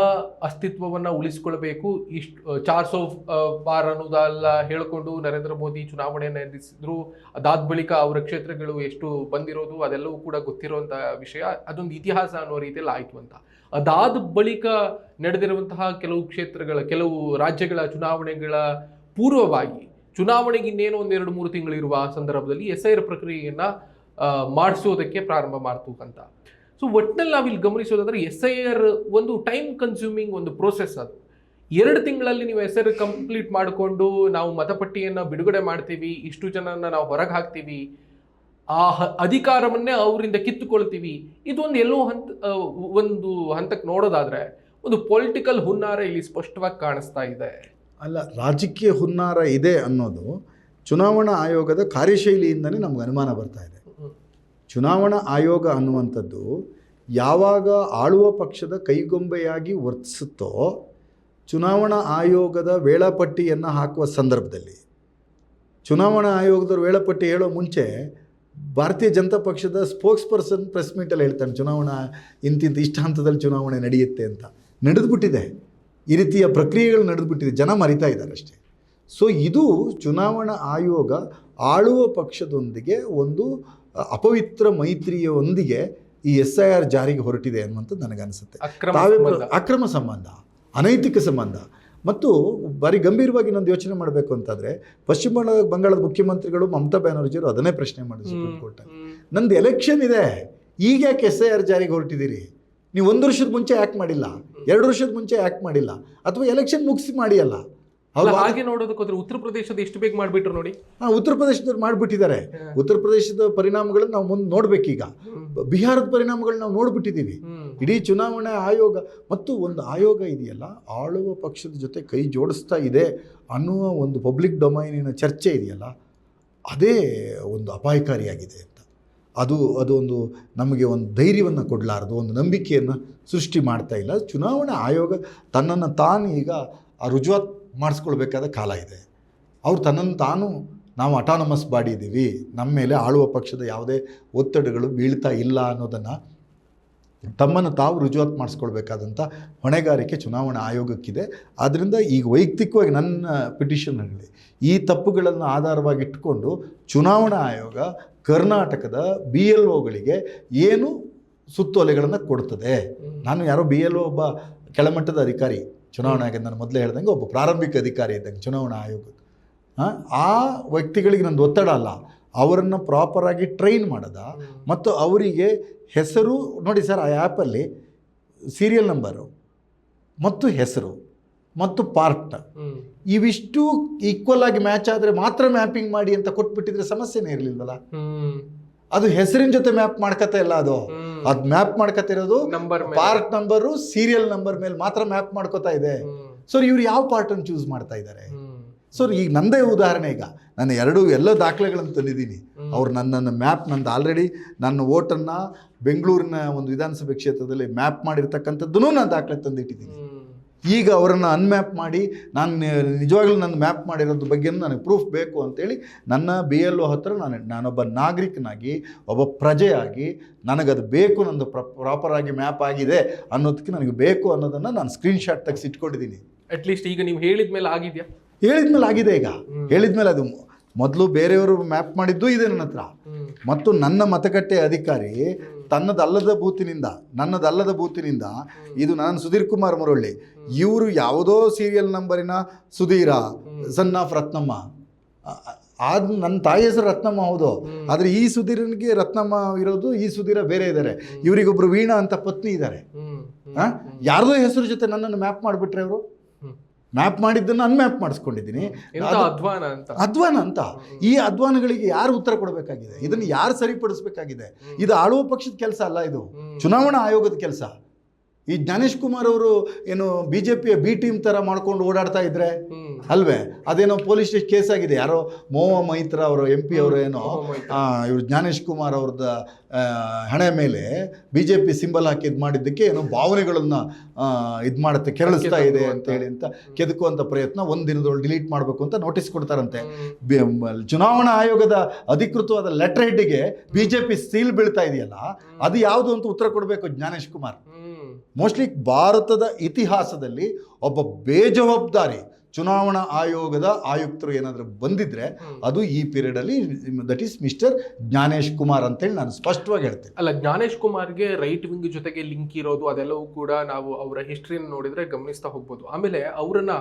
ಅಸ್ತಿತ್ವವನ್ನು ಉಳಿಸಿಕೊಳ್ಬೇಕು, ಇಷ್ಟು 400 ಪಾರ್ ಅನ್ನೋದಲ್ಲ ಹೇಳಿಕೊಂಡು ನರೇಂದ್ರ ಮೋದಿ ಚುನಾವಣೆಯನ್ನು ಎದುರಿಸಿದ್ರು. ಅದಾದ ಬಳಿಕ ಅವರ ಕ್ಷೇತ್ರಗಳು ಎಷ್ಟು ಬಂದಿರೋದು ಅದೆಲ್ಲವೂ ಕೂಡ ಗೊತ್ತಿರುವಂಥ ವಿಷಯ. ಅದೊಂದು ಇತಿಹಾಸ ಅನ್ನೋ ರೀತಿಯಲ್ಲಿ ಆಯಿತು ಅಂತ. ಅದಾದ ಬಳಿಕ ನಡೆದಿರುವಂತಹ ಕೆಲವು ರಾಜ್ಯಗಳ ಚುನಾವಣೆಗಳ ಪೂರ್ವವಾಗಿ, ಚುನಾವಣೆಗೆ ಇನ್ನೇನೋ 1-2-3 ತಿಂಗಳಿರುವ ಸಂದರ್ಭದಲ್ಲಿ SIR ಪ್ರಕ್ರಿಯೆಯನ್ನು ಮಾಡಿಸೋದಕ್ಕೆ ಪ್ರಾರಂಭ ಮಾಡ್ತು ಅಂತ. ಸೊ ಒಟ್ಟಿನಲ್ಲಿ ನಾವಿಲ್ಲಿ ಗಮನಿಸೋದಾದ್ರೆ SIR ಒಂದು ಟೈಮ್ ಕನ್ಸ್ಯೂಮಿಂಗ್ ಒಂದು ಪ್ರೋಸೆಸ್. ಅದು 2 ತಿಂಗಳಲ್ಲಿ ನೀವು SIR ಕಂಪ್ಲೀಟ್ ಮಾಡಿಕೊಂಡು ನಾವು ಮತಪಟ್ಟಿಯನ್ನು ಬಿಡುಗಡೆ ಮಾಡ್ತೀವಿ, ಇಷ್ಟು ಜನನ ನಾವು ಹೊರಗೆ ಹಾಕ್ತೀವಿ, ಆ ಅಧಿಕಾರವನ್ನೇ ಅವರಿಂದ ಕಿತ್ತುಕೊಳ್ತೀವಿ. ಇದೊಂದು ಒಂದು ಹಂತಕ್ಕೆ ನೋಡೋದಾದ್ರೆ ಒಂದು ಪೊಲಿಟಿಕಲ್ ಹುನ್ನಾರ ಇಲ್ಲಿ ಸ್ಪಷ್ಟವಾಗಿ ಕಾಣಿಸ್ತಾ ಇದೆ. ಅಲ್ಲ, ರಾಜಕೀಯ ಹುನ್ನಾರ ಇದೆ ಅನ್ನೋದು ಚುನಾವಣಾ ಆಯೋಗದ ಕಾರ್ಯಶೈಲಿಯಿಂದಲೇ ನಮ್ಗೆ ಅನುಮಾನ ಬರ್ತಾ ಇದೆ. ಚುನಾವಣಾ ಆಯೋಗ ಅನ್ನುವಂಥದ್ದು ಯಾವಾಗ ಆಳುವ ಪಕ್ಷದ ಕೈಗೊಂಬೆಯಾಗಿ ವರ್ತಿಸುತ್ತೋ, ಚುನಾವಣಾ ಆಯೋಗದ ವೇಳಾಪಟ್ಟಿಯನ್ನು ಹಾಕುವ ಸಂದರ್ಭದಲ್ಲಿ, ಚುನಾವಣಾ ಆಯೋಗದವ್ರು ವೇಳಾಪಟ್ಟಿ ಹೇಳೋ ಮುಂಚೆ ಭಾರತೀಯ ಜನತಾ ಪಕ್ಷದ ಸ್ಪೋಕ್ಸ್ ಪರ್ಸನ್ ಪ್ರೆಸ್ ಮೀಟಲ್ಲಿ ಹೇಳ್ತಾನೆ ಚುನಾವಣಾ ಇಷ್ಟ ಹಂತದಲ್ಲಿ ಚುನಾವಣೆ ನಡೆಯುತ್ತೆ ಅಂತ. ನಡೆದುಬಿಟ್ಟಿದೆ, ಈ ರೀತಿಯ ಪ್ರಕ್ರಿಯೆಗಳು ನಡೆದುಬಿಟ್ಟಿದೆ, ಜನ ಮರಿತಾ ಇದ್ದಾರೆ ಅಷ್ಟೇ. ಸೊ ಇದು ಚುನಾವಣಾ ಆಯೋಗ ಆಳುವ ಪಕ್ಷದೊಂದಿಗೆ ಒಂದು ಅಪವಿತ್ರ ಮೈತ್ರಿಯೊಂದಿಗೆ ಈ SIR ಜಾರಿಗೆ ಹೊರಟಿದೆ ಅನ್ನುವಂಥದ್ದು ನನಗನ್ಸುತ್ತೆ. ಅಕ್ರಮ ಸಂಬಂಧ, ಅನೈತಿಕ ಸಂಬಂಧ. ಮತ್ತು ಭಾರಿ ಗಂಭೀರವಾಗಿ ಇನ್ನೊಂದು ಯೋಚನೆ ಮಾಡಬೇಕು ಅಂತಂದರೆ, ಪಶ್ಚಿಮ ಬಂಗಾಳದ ಮುಖ್ಯಮಂತ್ರಿಗಳು ಮಮತಾ ಬ್ಯಾನರ್ಜಿಯವರು ಅದನ್ನೇ ಪ್ರಶ್ನೆ ಮಾಡಿದ್ರು ಸುಪ್ರೀಂ ಕೋರ್ಟ್. ನಂದು ಎಲೆಕ್ಷನ್ ಇದೆ, ಈಗ ಯಾಕೆ SIR ಜಾರಿಗೆ ಹೊರಟಿದ್ದೀರಿ? ನೀವು 1 ವರ್ಷದ ಮುಂಚೆ ಯಾಕೆ ಮಾಡಿಲ್ಲ, 2 ವರ್ಷದ ಮುಂಚೆ ಯಾಕೆ ಮಾಡಿಲ್ಲ, ಅಥವಾ ಎಲೆಕ್ಷನ್ ಮುಗಿಸಿ ಮಾಡಿ ಅಲ್ಲ. ಅವ್ರು ಹಾಗೆ ನೋಡೋದಕ್ಕೋದ್ರೆ ಉತ್ತರ ಪ್ರದೇಶದ ಎಷ್ಟು ಬೇಗ ಮಾಡಿಬಿಟ್ರು ನೋಡಿ. ಉತ್ತರ ಪ್ರದೇಶದವ್ರು ಮಾಡಿಬಿಟ್ಟಿದ್ದಾರೆ. ಉತ್ತರ ಪ್ರದೇಶದ ಪರಿಣಾಮಗಳನ್ನು ನಾವು ಮುಂದೆ ನೋಡ್ಬೇಕೀಗ. ಬಿಹಾರದ ಪರಿಣಾಮಗಳನ್ನ ನಾವು ನೋಡ್ಬಿಟ್ಟಿದ್ದೀವಿ. ಇಡೀ ಚುನಾವಣಾ ಆಯೋಗ ಮತ್ತು ಒಂದು ಆಯೋಗ ಇದೆಯಲ್ಲ, ಆಳುವ ಪಕ್ಷದ ಜೊತೆ ಕೈ ಜೋಡಿಸ್ತಾ ಇದೆ ಅನ್ನುವ ಒಂದು ಪಬ್ಲಿಕ್ ಡೊಮೈನಿನ ಚರ್ಚೆ ಇದೆಯಲ್ಲ, ಅದೇ ಒಂದು ಅಪಾಯಕಾರಿಯಾಗಿದೆ ಅಂತ. ಅದೊಂದು ನಮಗೆ ಒಂದು ಧೈರ್ಯವನ್ನು ಕೊಡಲಾರದು, ಒಂದು ನಂಬಿಕೆಯನ್ನು ಸೃಷ್ಟಿ ಮಾಡ್ತಾ ಇಲ್ಲ. ಚುನಾವಣಾ ಆಯೋಗ ತನ್ನನ್ನು ತಾನು ಈಗ ರುಜುವಾತ್ ಮಾಡಿಸ್ಕೊಳ್ಬೇಕಾದ ಕಾಲ ಇದೆ. ಅವ್ರು ತನ್ನನ್ನು ತಾನು, ನಾವು ಅಟಾನಮಸ್ ಬಾಡಿ ಇದ್ದೀವಿ, ನಮ್ಮ ಮೇಲೆ ಆಳುವ ಪಕ್ಷದ ಯಾವುದೇ ಒತ್ತಡಗಳು ಬೀಳ್ತಾ ಇಲ್ಲ ಅನ್ನೋದನ್ನು ತಮ್ಮನ್ನು ತಾವು ರುಜುವಾತ್ ಮಾಡಿಸ್ಕೊಳ್ಬೇಕಾದಂಥ ಹೊಣೆಗಾರಿಕೆ ಚುನಾವಣಾ ಆಯೋಗಕ್ಕಿದೆ. ಆದ್ದರಿಂದ ಈಗ ವೈಯಕ್ತಿಕವಾಗಿ ನನ್ನ ಪಿಟಿಷನ್ನಲ್ಲಿ ಈ ತಪ್ಪುಗಳನ್ನು ಆಧಾರವಾಗಿಟ್ಟುಕೊಂಡು ಚುನಾವಣಾ ಆಯೋಗ ಕರ್ನಾಟಕದ BLOಗಳಿಗೆ ಏನು ಸುತ್ತೋಲೆಗಳನ್ನು ಕೊಡ್ತದೆ. ನಾನು ಯಾರೋ BLO ಒಬ್ಬ ಕೆಳಮಟ್ಟದ ಅಧಿಕಾರಿ, ಚುನಾವಣಾ ಆಯೋಗ ನಾನು ಮೊದಲೇ ಹೇಳ್ದಂಗೆ ಒಬ್ಬ ಪ್ರಾರಂಭಿಕ ಅಧಿಕಾರಿ ಇದ್ದಂಗೆ ಚುನಾವಣಾ ಆಯೋಗದ, ಆ ವ್ಯಕ್ತಿಗಳಿಗೆ ನಂದು ಒತ್ತಡ ಅಲ್ಲ, ಅವರನ್ನು ಪ್ರಾಪರಾಗಿ ಟ್ರೈನ್ ಮಾಡೋದ ಮತ್ತು ಅವರಿಗೆ ಹೆಸರು ನೋಡಿ ಸರ್, ಆ ಆ್ಯಪಲ್ಲಿ ಸೀರಿಯಲ್ ನಂಬರು ಮತ್ತು ಹೆಸರು ಮತ್ತು ಪಾರ್ಟ್ ಇವಿಷ್ಟು ಈಕ್ವಲ್ ಆಗಿ ಮ್ಯಾಚ್ ಆದರೆ ಮಾತ್ರ ಮ್ಯಾಪಿಂಗ್ ಮಾಡಿ ಅಂತ ಕೊಟ್ಬಿಟ್ಟಿದ್ರೆ ಸಮಸ್ಯೆನೇ ಇರಲಿಲ್ವಲ್ಲ. ಅದು ಹೆಸರಿನ ಜೊತೆ ಮ್ಯಾಪ್ ಮಾಡ್ಕತಾ ಇಲ್ಲ, ಅದು ಮ್ಯಾಪ್ ಮಾಡ್ಕತಿರೋದು ಪಾರ್ಟ್ ನಂಬರು ಸೀರಿಯಲ್ ನಂಬರ್ ಮೇಲೆ ಮಾತ್ರ ಮ್ಯಾಪ್ ಮಾಡ್ಕೋತಾ ಇದೆ. ಸೊ ಇವ್ರು ಯಾವ ಪಾರ್ಟನ್ನು ಚೂಸ್ ಮಾಡ್ತಾ ಇದ್ದಾರೆ? ಸೊ ಈಗ ನಂದೇ ಉದಾಹರಣೆ, ಈಗ ನಾನು ಎಲ್ಲ ದಾಖಲೆಗಳನ್ನು ತಂದಿದ್ದೀನಿ. ಅವ್ರು ನನ್ನನ್ನು ಮ್ಯಾಪ್, ನಂದು ಆಲ್ರೆಡಿ ನನ್ನ ವೋಟನ್ನು ಬೆಂಗಳೂರಿನ ಒಂದು ವಿಧಾನಸಭೆ ಕ್ಷೇತ್ರದಲ್ಲಿ ಮ್ಯಾಪ್ ಮಾಡಿರ್ತಕ್ಕಂಥದ್ದನ್ನು ನಾನು ದಾಖಲೆ ತಂದಿಟ್ಟಿದ್ದೀನಿ. ಈಗ ಅವರನ್ನು ಅನ್ಮ್ಯಾಪ್ ಮಾಡಿ ನಾನು ನಿಜವಾಗ್ಲೂ ನನ್ನ ಮ್ಯಾಪ್ ಮಾಡಿರೋದ್ರ ಬಗ್ಗೆ ನನಗೆ ಪ್ರೂಫ್ ಬೇಕು ಅಂತೇಳಿ ನನ್ನ BLO ಹತ್ರ ನಾನೊಬ್ಬ ನಾಗರಿಕನಾಗಿ, ಒಬ್ಬ ಪ್ರಜೆಯಾಗಿ ನನಗದು ಬೇಕು, ನಂದು ಪ್ರಾಪರಾಗಿ ಮ್ಯಾಪ್ ಆಗಿದೆ ಅನ್ನೋದಕ್ಕೆ ನನಗೆ ಬೇಕು ಅನ್ನೋದನ್ನು ನಾನು ಸ್ಕ್ರೀನ್ಶಾಟ್ ತೆಗೆಸಿ ಇಟ್ಕೊಂಡಿದ್ದೀನಿ. ಅಟ್ಲೀಸ್ಟ್ ಈಗ ನೀವು ಹೇಳಿದ್ಮೇಲೆ ಆಗಿದೆಯಾ? ಹೇಳಿದ್ಮೇಲೆ ಆಗಿದೆ. ಈಗ ಹೇಳಿದ್ಮೇಲೆ ಅದು ಮೊದಲು ಬೇರೆಯವರು ಮ್ಯಾಪ್ ಮಾಡಿದ್ದು ಇದೆ ನನ್ನ ಹತ್ರ, ಮತ್ತು ನನ್ನ ಮತಗಟ್ಟೆ ಅಧಿಕಾರಿ ತನ್ನದಲ್ಲದ ಬೂತಿನಿಂದ ನನ್ನದಲ್ಲದ ಬೂತಿನಿಂದ ಇದು ನಾನು ಸುಧೀರ್ ಕುಮಾರ್ ಮುರೊಳ್ಳಿ, ಇವರು ಯಾವುದೋ ಸೀರಿಯಲ್ ನಂಬರಿನ ಸುಧೀರ ಸನ್ ಆಫ್ ರತ್ನಮ್ಮ, ಅದು ನನ್ನ ತಾಯಿ ಹೆಸರು ರತ್ನಮ್ಮ ಹೌದು, ಆದರೆ ಈ ಸುಧೀರನಿಗೆ ರತ್ನಮ್ಮ ಇರೋದು, ಈ ಸುಧೀರ ಬೇರೆ ಇದ್ದಾರೆ, ಇವರಿಗೊಬ್ರು ವೀಣಾ ಅಂತ ಪತ್ನಿ ಇದ್ದಾರೆ. ಯಾರ್ದೋ ಹೆಸರು ಜೊತೆ ನನ್ನನ್ನು ಮ್ಯಾಪ್ ಮಾಡಿಬಿಟ್ರೆ ಅವರು, ಮ್ಯಾಪ್ ಮಾಡಿದ್ದನ್ನು ಅನ್ಮ್ಯಾಪ್ ಮಾಡಿಸ್ಕೊಂಡಿದ್ದೀನಿ. ಅಧ್ವಾನ ಅಂತ. ಈ ಅಧ್ವಾನಗಳಿಗೆ ಯಾರು ಉತ್ತರ ಕೊಡಬೇಕಾಗಿದೆ? ಇದನ್ನು ಯಾರು ಸರಿಪಡಿಸಬೇಕಾಗಿದೆ? ಇದು ಆಳುವ ಪಕ್ಷದ ಕೆಲಸ ಅಲ್ಲ, ಇದು ಚುನಾವಣಾ ಆಯೋಗದ ಕೆಲಸ. ಈ ಜ್ಞಾನೇಶ್ ಕುಮಾರ್ ಅವರು ಏನು BJPಯ B ಟೀಮ್ ಥರ ಮಾಡ್ಕೊಂಡು ಓಡಾಡ್ತಾ ಇದ್ರೆ ಅಲ್ವೇ, ಅದೇನೋ ಪೊಲೀಸ್ ಸ್ಟೇಷನ್ ಕೇಸ್ ಆಗಿದೆ, ಯಾರೋ ಮೋಹ ಮೈತ್ರ ಅವರು MP ಅವರು ಏನೋ ಇವರು ಜ್ಞಾನೇಶ್ ಕುಮಾರ್ ಅವ್ರದ ಹಣೆ ಮೇಲೆ BJP ಸಿಂಬಲ್ ಹಾಕಿ ಇದು ಮಾಡಿದ್ದಕ್ಕೆ ಏನೋ ಭಾವನೆಗಳನ್ನು ಇದು ಮಾಡುತ್ತೆ, ಕೆರಳಿಸ್ತಾ ಇದೆ ಅಂತ ಹೇಳಿ ಅಂತ ಕೆದಕುವಂಥ ಪ್ರಯತ್ನ ಒಂದು ದಿನದೊಳಗೆ ಡಿಲೀಟ್ ಮಾಡಬೇಕು ಅಂತ ನೋಟಿಸ್ ಕೊಡ್ತಾರಂತೆ. ಚುನಾವಣಾ ಆಯೋಗದ ಅಧಿಕೃತವಾದ ಲೆಟರ್ ಹೆಡ್ಗೆ BJP ಸೀಲ್ ಬೀಳ್ತಾ ಇದೆಯಲ್ಲ, ಅದು ಯಾವುದು ಅಂತ ಉತ್ತರ ಕೊಡಬೇಕು ಜ್ಞಾನೇಶ್ ಕುಮಾರ್. ಮೋಸ್ಟ್ಲಿ ಭಾರತದ ಇತಿಹಾಸದಲ್ಲಿ ಒಬ್ಬ ಬೇಜವಾಬ್ದಾರಿ ಚುನಾವಣಾ ಆಯೋಗದ ಆಯುಕ್ತರು ಏನಾದರೂ ಬಂದಿದ್ರೆ ಅದು ಈ ಪೀರಿಯಡಲ್ಲಿ, that is mister Gnanesh Kumar ಅಂತೇಳಿ ನಾನು ಸ್ಪಷ್ಟವಾಗಿ ಹೇಳ್ತೇನೆ. ಅಲ್ಲ, ಜ್ಞಾನೇಶ್ ಕುಮಾರ್ಗೆ ರೈಟ್ ವಿಂಗ್ ಜೊತೆಗೆ ಲಿಂಕ್ ಇರೋದು ಅದೆಲ್ಲವೂ ಕೂಡ ನಾವು ಅವರ ಹಿಸ್ಟ್ರಿಯನ್ನು ನೋಡಿದ್ರೆ ಗಮನಿಸ್ತಾ ಹೋಗ್ಬೋದು. ಆಮೇಲೆ ಅವರನ್ನ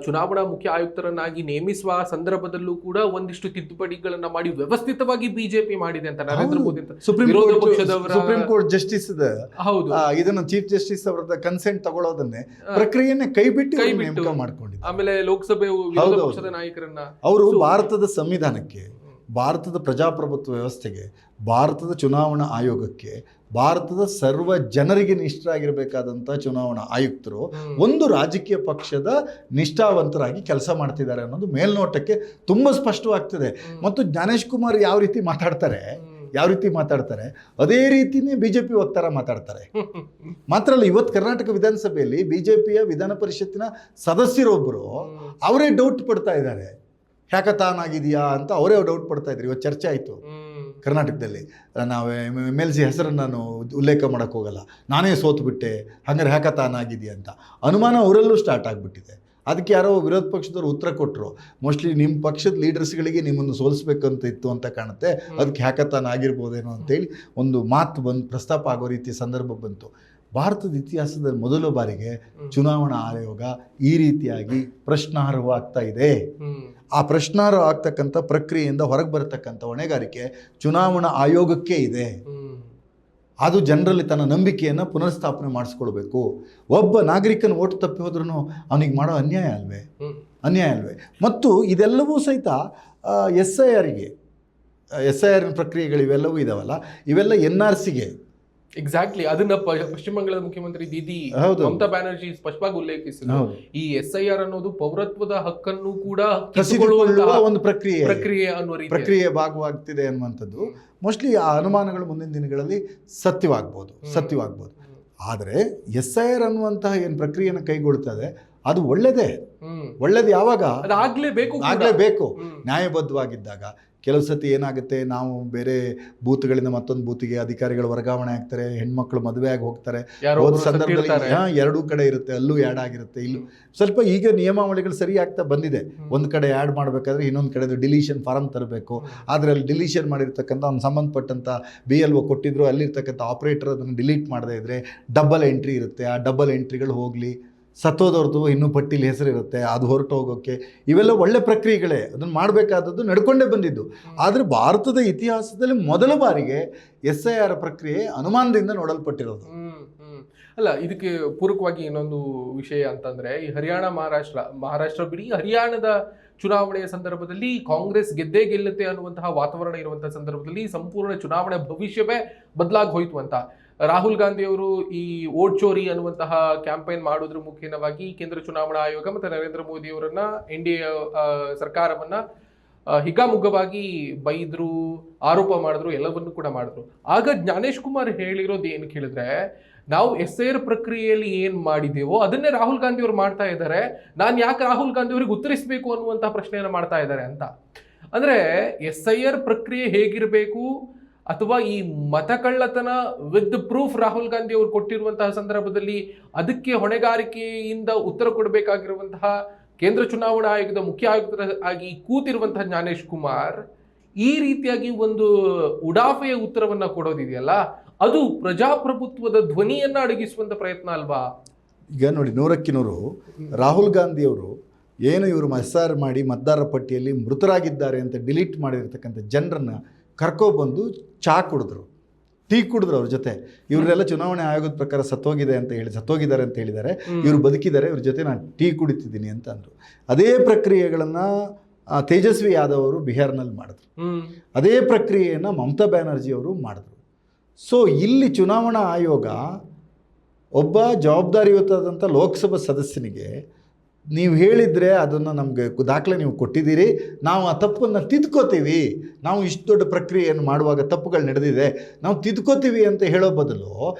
ಚುನಾವಣಾ ಮುಖ್ಯ ಆಯುಕ್ತರನ್ನಾಗಿ ನೇಮಿಸುವ ಸಂದರ್ಭದಲ್ಲೂ ಕೂಡ ಒಂದಿಷ್ಟು ತಿದ್ದುಪಡಿಗಳನ್ನ ಮಾಡಿ ವ್ಯವಸ್ಥಿತವಾಗಿ ಬಿಜೆಪಿ ಮಾಡಿದೆ ಅಂತ Narendra Modi supreme court justice ಹೌದು ಇದನ್ನ ಚೀಫ್ ಜಸ್ಟಿಸ್ ಅವರ ಕನ್ಸೆಂಟ್ ತಗೊಳ್ಳೋದನ್ನೇ ಪ್ರಕ್ರಿಯೆಯನ್ನೇ ಕೈಬಿಟ್ಟು ನೇಮಕ ಮಾಡ್ಕೊಂಡಿದ್ದಾರೆ. ಆಮೇಲೆ ಲೋಕಸಭೆ ವಿರೋಧ ಪಕ್ಷದ ನಾಯಕರನ್ನ ಅವರು ಭಾರತದ ಸಂವಿಧಾನಕ್ಕೆ, ಭಾರತದ ಪ್ರಜಾಪ್ರಭುತ್ವ ವ್ಯವಸ್ಥೆಗೆ, ಭಾರತದ ಚುನಾವಣಾ ಆಯೋಗಕ್ಕೆ, ಭಾರತದ ಸರ್ವ ಜನರಿಗೆ ನಿಷ್ಠರಾಗಿರಬೇಕಾದಂಥ ಚುನಾವಣಾ ಆಯುಕ್ತರು ಒಂದು ರಾಜಕೀಯ ಪಕ್ಷದ ನಿಷ್ಠಾವಂತರಾಗಿ ಕೆಲಸ ಮಾಡ್ತಿದ್ದಾರೆ ಅನ್ನೋದು ಮೇಲ್ನೋಟಕ್ಕೆ ತುಂಬ ಸ್ಪಷ್ಟವಾಗ್ತದೆ. ಮತ್ತು ಜ್ಞಾನೇಶ್ ಕುಮಾರ್ ಯಾವ ರೀತಿ ಮಾತಾಡ್ತಾರೆ ಅದೇ ರೀತಿನೇ BJP ವಕ್ತಾರ ಮಾತಾಡ್ತಾರೆ. ಮಾತ್ರ ಅಲ್ಲ, ಇವತ್ತು ಕರ್ನಾಟಕ ವಿಧಾನಸಭೆಯಲ್ಲಿ BJPಯ ವಿಧಾನ ಪರಿಷತ್ತಿನ ಸದಸ್ಯರೊಬ್ಬರು ಅವರೇ ಡೌಟ್ ಪಡ್ತಾ ಇದ್ದಾರೆ, ಹ್ಯಾಕಥಾನ್ ಆಗಿದೆಯಾ ಅಂತ ಅವರೇ ಡೌಟ್ ಪಡ್ತಾ ಇದ್ರು. ಇವತ್ತು ಚರ್ಚೆ ಆಯಿತು ಕರ್ನಾಟಕದಲ್ಲಿ. ನಾವು MLC ಹೆಸರನ್ನು ನಾನು ಉಲ್ಲೇಖ ಮಾಡೋಕ್ಕೆ ಹೋಗಲ್ಲ, ನಾನೇ ಸೋತುಬಿಟ್ಟೆ, ಹಾಗಾದ್ರೆ ಹ್ಯಾಕಥಾನ್ ಆಗಿದೆಯಾ ಅಂತ ಅನುಮಾನ ಅವರಲ್ಲೂ ಸ್ಟಾರ್ಟ್ ಆಗಿಬಿಟ್ಟಿದೆ. ಅದಕ್ಕೆ ಯಾರೋ ವಿರೋಧ ಪಕ್ಷದವರು ಉತ್ತರ ಕೊಟ್ಟರು, ಮೋಸ್ಟ್ಲಿ ನಿಮ್ಮ ಪಕ್ಷದ ಲೀಡರ್ಸ್ಗಳಿಗೆ ನಿಮ್ಮನ್ನು ಸೋಲಿಸ್ಬೇಕಂತ ಇತ್ತು ಅಂತ ಕಾಣುತ್ತೆ, ಅದಕ್ಕೆ ಹ್ಯಾಕಥಾನ್ ಆಗಿರ್ಬೋದೇನೋ ಅಂತೇಳಿ ಒಂದು ಮಾತು ಪ್ರಸ್ತಾಪ ಆಗೋ ರೀತಿಯ ಸಂದರ್ಭ ಬಂತು. ಭಾರತದ ಇತಿಹಾಸದಲ್ಲಿ ಮೊದಲ ಬಾರಿಗೆ ಚುನಾವಣಾ ಆಯೋಗ ಈ ರೀತಿಯಾಗಿ ಪ್ರಶ್ನಾರ್ಹವಾಗ್ತಾ ಇದೆ. ಆ ಪ್ರಶ್ನಾರ್ಹ ಆಗ್ತಕ್ಕಂಥ ಪ್ರಕ್ರಿಯೆಯಿಂದ ಹೊರಗೆ ಬರತಕ್ಕಂಥ ಹೊಣೆಗಾರಿಕೆ ಚುನಾವಣಾ ಆಯೋಗಕ್ಕೆ ಇದೆ. ಅದು ಜನರಲ್ಲಿ ತನ್ನ ನಂಬಿಕೆಯನ್ನು ಪುನರ್ಸ್ಥಾಪನೆ ಮಾಡಿಸ್ಕೊಳ್ಬೇಕು. ಒಬ್ಬ ನಾಗರಿಕನ ಓಟು ತಪ್ಪಿ ಹೋದ್ರೂ ಅವನಿಗೆ ಮಾಡೋ ಅನ್ಯಾಯ ಅಲ್ವೇ? ಮತ್ತು ಇದೆಲ್ಲವೂ ಸಹಿತ SIR ಪ್ರಕ್ರಿಯೆಗಳು ಇವೆಲ್ಲವೂ ಇದಾವಲ್ಲ, ಇವೆಲ್ಲ NRCಗೆ ಎಕ್ಸಾಕ್ಟ್ಲಿ ಅದನ್ನ ಪಶ್ಚಿಮ ಬಂಗಾಳದ ಮುಖ್ಯಮಂತ್ರಿ ದೀದಿ ಮಮತಾ ಬ್ಯಾನರ್ಜಿ ಸ್ಪಷ್ಟವಾಗಿ ಉಲ್ಲೇಖಿಸಿದ್ರು. ಈ SIR ಅನ್ನೋದು ಪೌರತ್ವದ ಹಕ್ಕನ್ನು ಕೂಡ ಒಂದು ಪ್ರಕ್ರಿಯೆ ಭಾಗವಾಗ್ತಿದೆ ಅನ್ನುವಂಥದ್ದು. ಮೋಸ್ಟ್ಲಿ ಆ ಅನುಮಾನಗಳು ಮುಂದಿನ ದಿನಗಳಲ್ಲಿ ಸತ್ಯವಾಗ್ಬೋದು. ಆದರೆ SIR ಅನ್ನುವಂತಹ ಏನು ಪ್ರಕ್ರಿಯೆಯನ್ನು ಕೈಗೊಳ್ತದೆ ಅದು ಒಳ್ಳೇದು ಯಾವಾಗ ಆಗ್ಲೇಬೇಕು ನ್ಯಾಯಬದ್ಧವಾಗಿದ್ದಾಗ. ಕೆಲವು ಸತಿ ಏನಾಗುತ್ತೆ, ನಾವು ಬೇರೆ ಬೂತ್ಗಳಿಂದ ಮತ್ತೊಂದು ಬೂತಿಗೆ ಅಧಿಕಾರಿಗಳು ವರ್ಗಾವಣೆ ಆಗ್ತಾರೆ, ಹೆಣ್ಮಕ್ಳು ಮದುವೆ ಆಗಿ ಹೋಗ್ತಾರೆ, ಹೋದ ಸಂದರ್ಭದಲ್ಲಿ ಎರಡೂ ಕಡೆ ಇರುತ್ತೆ, ಅಲ್ಲೂ ಆ್ಯಡ್ ಆಗಿರುತ್ತೆ, ಇಲ್ಲೂ ಸ್ವಲ್ಪ ಈಗ ನಿಯಮಾವಳಿಗಳು ಸರಿ ಆಗ್ತಾ ಬಂದಿದೆ. ಒಂದು ಕಡೆ ಆ್ಯಡ್ ಮಾಡಬೇಕಾದ್ರೆ ಇನ್ನೊಂದು ಕಡೆ ಡಿಲೀಷನ್ ಫಾರಮ್ ತರಬೇಕು. ಆದರೆ ಅಲ್ಲಿ ಡಿಲೀಷನ್ ಮಾಡಿರ್ತಕ್ಕಂಥ ಅವ್ನು ಸಂಬಂಧಪಟ್ಟಂಥ BLO ಕೊಟ್ಟಿದ್ರು, ಅಲ್ಲಿರ್ತಕ್ಕಂಥ ಆಪ್ರೇಟರ್ ಅದನ್ನು ಡಿಲೀಟ್ ಮಾಡದೇ ಇದ್ದರೆ ಡಬಲ್ ಎಂಟ್ರಿ ಇರುತ್ತೆ. ಆ ಡಬಲ್ ಎಂಟ್ರಿಗಳು ಹೋಗಲಿ, ಸತ್ತೋದವ್ರದ್ದು ಇನ್ನೂ ಪಟ್ಟಿಲಿ ಹೆಸರಿರುತ್ತೆ, ಅದು ಹೊರಟು ಹೋಗೋಕ್ಕೆ. ಇವೆಲ್ಲ ಒಳ್ಳೆ ಪ್ರಕ್ರಿಯೆಗಳೇ, ಅದನ್ನು ಮಾಡಬೇಕಾದದ್ದು ನಡ್ಕೊಂಡೇ ಬಂದಿದ್ದು. ಆದರೆ ಭಾರತದ ಇತಿಹಾಸದಲ್ಲಿ ಮೊದಲ ಬಾರಿಗೆ SIR ಪ್ರಕ್ರಿಯೆ ಅನುಮಾನದಿಂದ ನೋಡಲ್ಪಟ್ಟಿರೋದು. ಅಲ್ಲ, ಇದಕ್ಕೆ ಪೂರಕವಾಗಿ ಇನ್ನೊಂದು ವಿಷಯ ಅಂತಂದ್ರೆ, ಈ ಮಹಾರಾಷ್ಟ್ರ ಬಿಡಿ, ಹರಿಯಾಣದ ಚುನಾವಣೆಯ ಸಂದರ್ಭದಲ್ಲಿ ಕಾಂಗ್ರೆಸ್ ಗೆದ್ದೇ ಗೆಲ್ಲುತ್ತೆ ಅನ್ನುವಂತಹ ವಾತಾವರಣ ಇರುವಂತಹ ಸಂದರ್ಭದಲ್ಲಿ ಸಂಪೂರ್ಣ ಚುನಾವಣೆ ಭವಿಷ್ಯವೇ ಬದಲಾಗಿ ಹೋಯ್ತು ಅಂತ ರಾಹುಲ್ ಗಾಂಧಿ ಅವರು ಈ ವೋಟ್ ಚೋರಿ ಅನ್ನುವಂತಹ ಕ್ಯಾಂಪೇನ್ ಮಾಡೋದ್ರ ಮುಖೇನವಾಗಿ ಕೇಂದ್ರ ಚುನಾವಣಾ ಆಯೋಗ ಮತ್ತು ನರೇಂದ್ರ ಮೋದಿ ಅವರನ್ನ NDA ಸರ್ಕಾರವನ್ನ ಹಿಗ್ಗಾಮುಗ್ಗವಾಗಿ ಬೈದ್ರು, ಆರೋಪ ಮಾಡಿದ್ರು, ಎಲ್ಲವನ್ನೂ ಕೂಡ ಮಾಡಿದ್ರು. ಆಗ ಜ್ಞಾನೇಶ್ ಕುಮಾರ್ ಹೇಳಿರೋದು ಏನು ಕೇಳಿದ್ರೆ, ನಾವು SIR ಪ್ರಕ್ರಿಯೆಯಲ್ಲಿ ಏನ್ ಮಾಡಿದೇವೋ ಅದನ್ನೇ ರಾಹುಲ್ ಗಾಂಧಿ ಅವರು ಮಾಡ್ತಾ ಇದ್ದಾರೆ, ನಾನು ಯಾಕೆ ರಾಹುಲ್ ಗಾಂಧಿ ಅವರಿಗೆ ಉತ್ತರಿಸಬೇಕು ಅನ್ನುವಂತಹ ಪ್ರಶ್ನೆಯನ್ನು ಮಾಡ್ತಾ ಇದ್ದಾರೆ ಅಂತ. ಅಂದ್ರೆ SIR ಪ್ರಕ್ರಿಯೆ ಹೇಗಿರಬೇಕು ಅಥವಾ ಈ ಮತಕಳ್ಳತನ ವಿತ್ ಪ್ರೂಫ್ ರಾಹುಲ್ ಗಾಂಧಿ ಅವರು ಕೊಟ್ಟಿರುವಂತಹ ಸಂದರ್ಭದಲ್ಲಿ ಅದಕ್ಕೆ ಹೊಣೆಗಾರಿಕೆಯಿಂದ ಉತ್ತರ ಕೊಡಬೇಕಾಗಿರುವಂತಹ ಕೇಂದ್ರ ಚುನಾವಣಾ ಆಯೋಗದ ಮುಖ್ಯ ಆಯುಕ್ತರಾಗಿ ಕೂತಿರುವಂತಹ ಜ್ಞಾನೇಶ್ ಕುಮಾರ್ ಈ ರೀತಿಯಾಗಿ ಒಂದು ಉಡಾಫೆಯ ಉತ್ತರವನ್ನ ಕೊಡೋದಿದೆಯಲ್ಲ, ಅದು ಪ್ರಜಾಪ್ರಭುತ್ವದ ಧ್ವನಿಯನ್ನ ಅಡಗಿಸುವಂತ ಪ್ರಯತ್ನ ಅಲ್ವಾ? ಈಗ ನೋಡಿ, 100ಕ್ಕೆ 100 ರಾಹುಲ್ ಗಾಂಧಿಯವರು ಏನು ಇವರು SR ಮಾಡಿ ಮತದಾರರ ಪಟ್ಟಿಯಲ್ಲಿ ಮೃತರಾಗಿದ್ದಾರೆ ಅಂತ ಡಿಲೀಟ್ ಮಾಡಿರ್ತಕ್ಕಂಥ ಜನರನ್ನು ಕರ್ಕೊಬಂದು ಚಾ ಕುಡಿದ್ರು, ಟೀ ಕುಡಿದ್ರು ಅವ್ರ ಜೊತೆ. ಇವರೆಲ್ಲ ಚುನಾವಣೆ ಆಯೋಗದ ಪ್ರಕಾರ ಸತ್ತೋಗಿದ್ದಾರೆ ಅಂತ ಹೇಳಿದ್ದಾರೆ, ಇವರು ಬದುಕಿದ್ದಾರೆ, ಇವ್ರ ಜೊತೆ ನಾನು ಟೀ ಕುಡಿತಿದ್ದೀನಿ ಅಂತ ಅಂದರು. ಅದೇ ಪ್ರಕ್ರಿಯೆಗಳನ್ನು ತೇಜಸ್ವಿ ಯಾದವ್ ಅವರು ಬಿಹಾರ್ನಲ್ಲಿ ಮಾಡಿದ್ರು. ಅದೇ ಪ್ರಕ್ರಿಯೆಯನ್ನು ಮಮತಾ ಬ್ಯಾನರ್ಜಿ ಅವರು ಮಾಡಿದ್ರು. ಸೊ ಇಲ್ಲಿ ಚುನಾವಣಾ ಆಯೋಗ ಒಬ್ಬ ಜವಾಬ್ದಾರಿಯುತವಾದಂಥ ಲೋಕಸಭಾ ಸದಸ್ಯನಿಗೆ ನೀವು ಹೇಳಿದರೆ ಅದನ್ನು ನಮಗೆ ದಾಖಲೆ ನೀವು ಕೊಟ್ಟಿದ್ದೀರಿ, ನಾವು ಆ ತಪ್ಪನ್ನು ತಿದ್ಕೋತೀವಿ, ನಾವು ಇಷ್ಟು ದೊಡ್ಡ ಪ್ರಕ್ರಿಯೆಯನ್ನು ಮಾಡುವಾಗ ತಪ್ಪುಗಳು ನಡೆದಿದೆ, ನಾವು ತಿದ್ಕೋತೀವಿ ಅಂತ ಹೇಳೋ ಬದಲು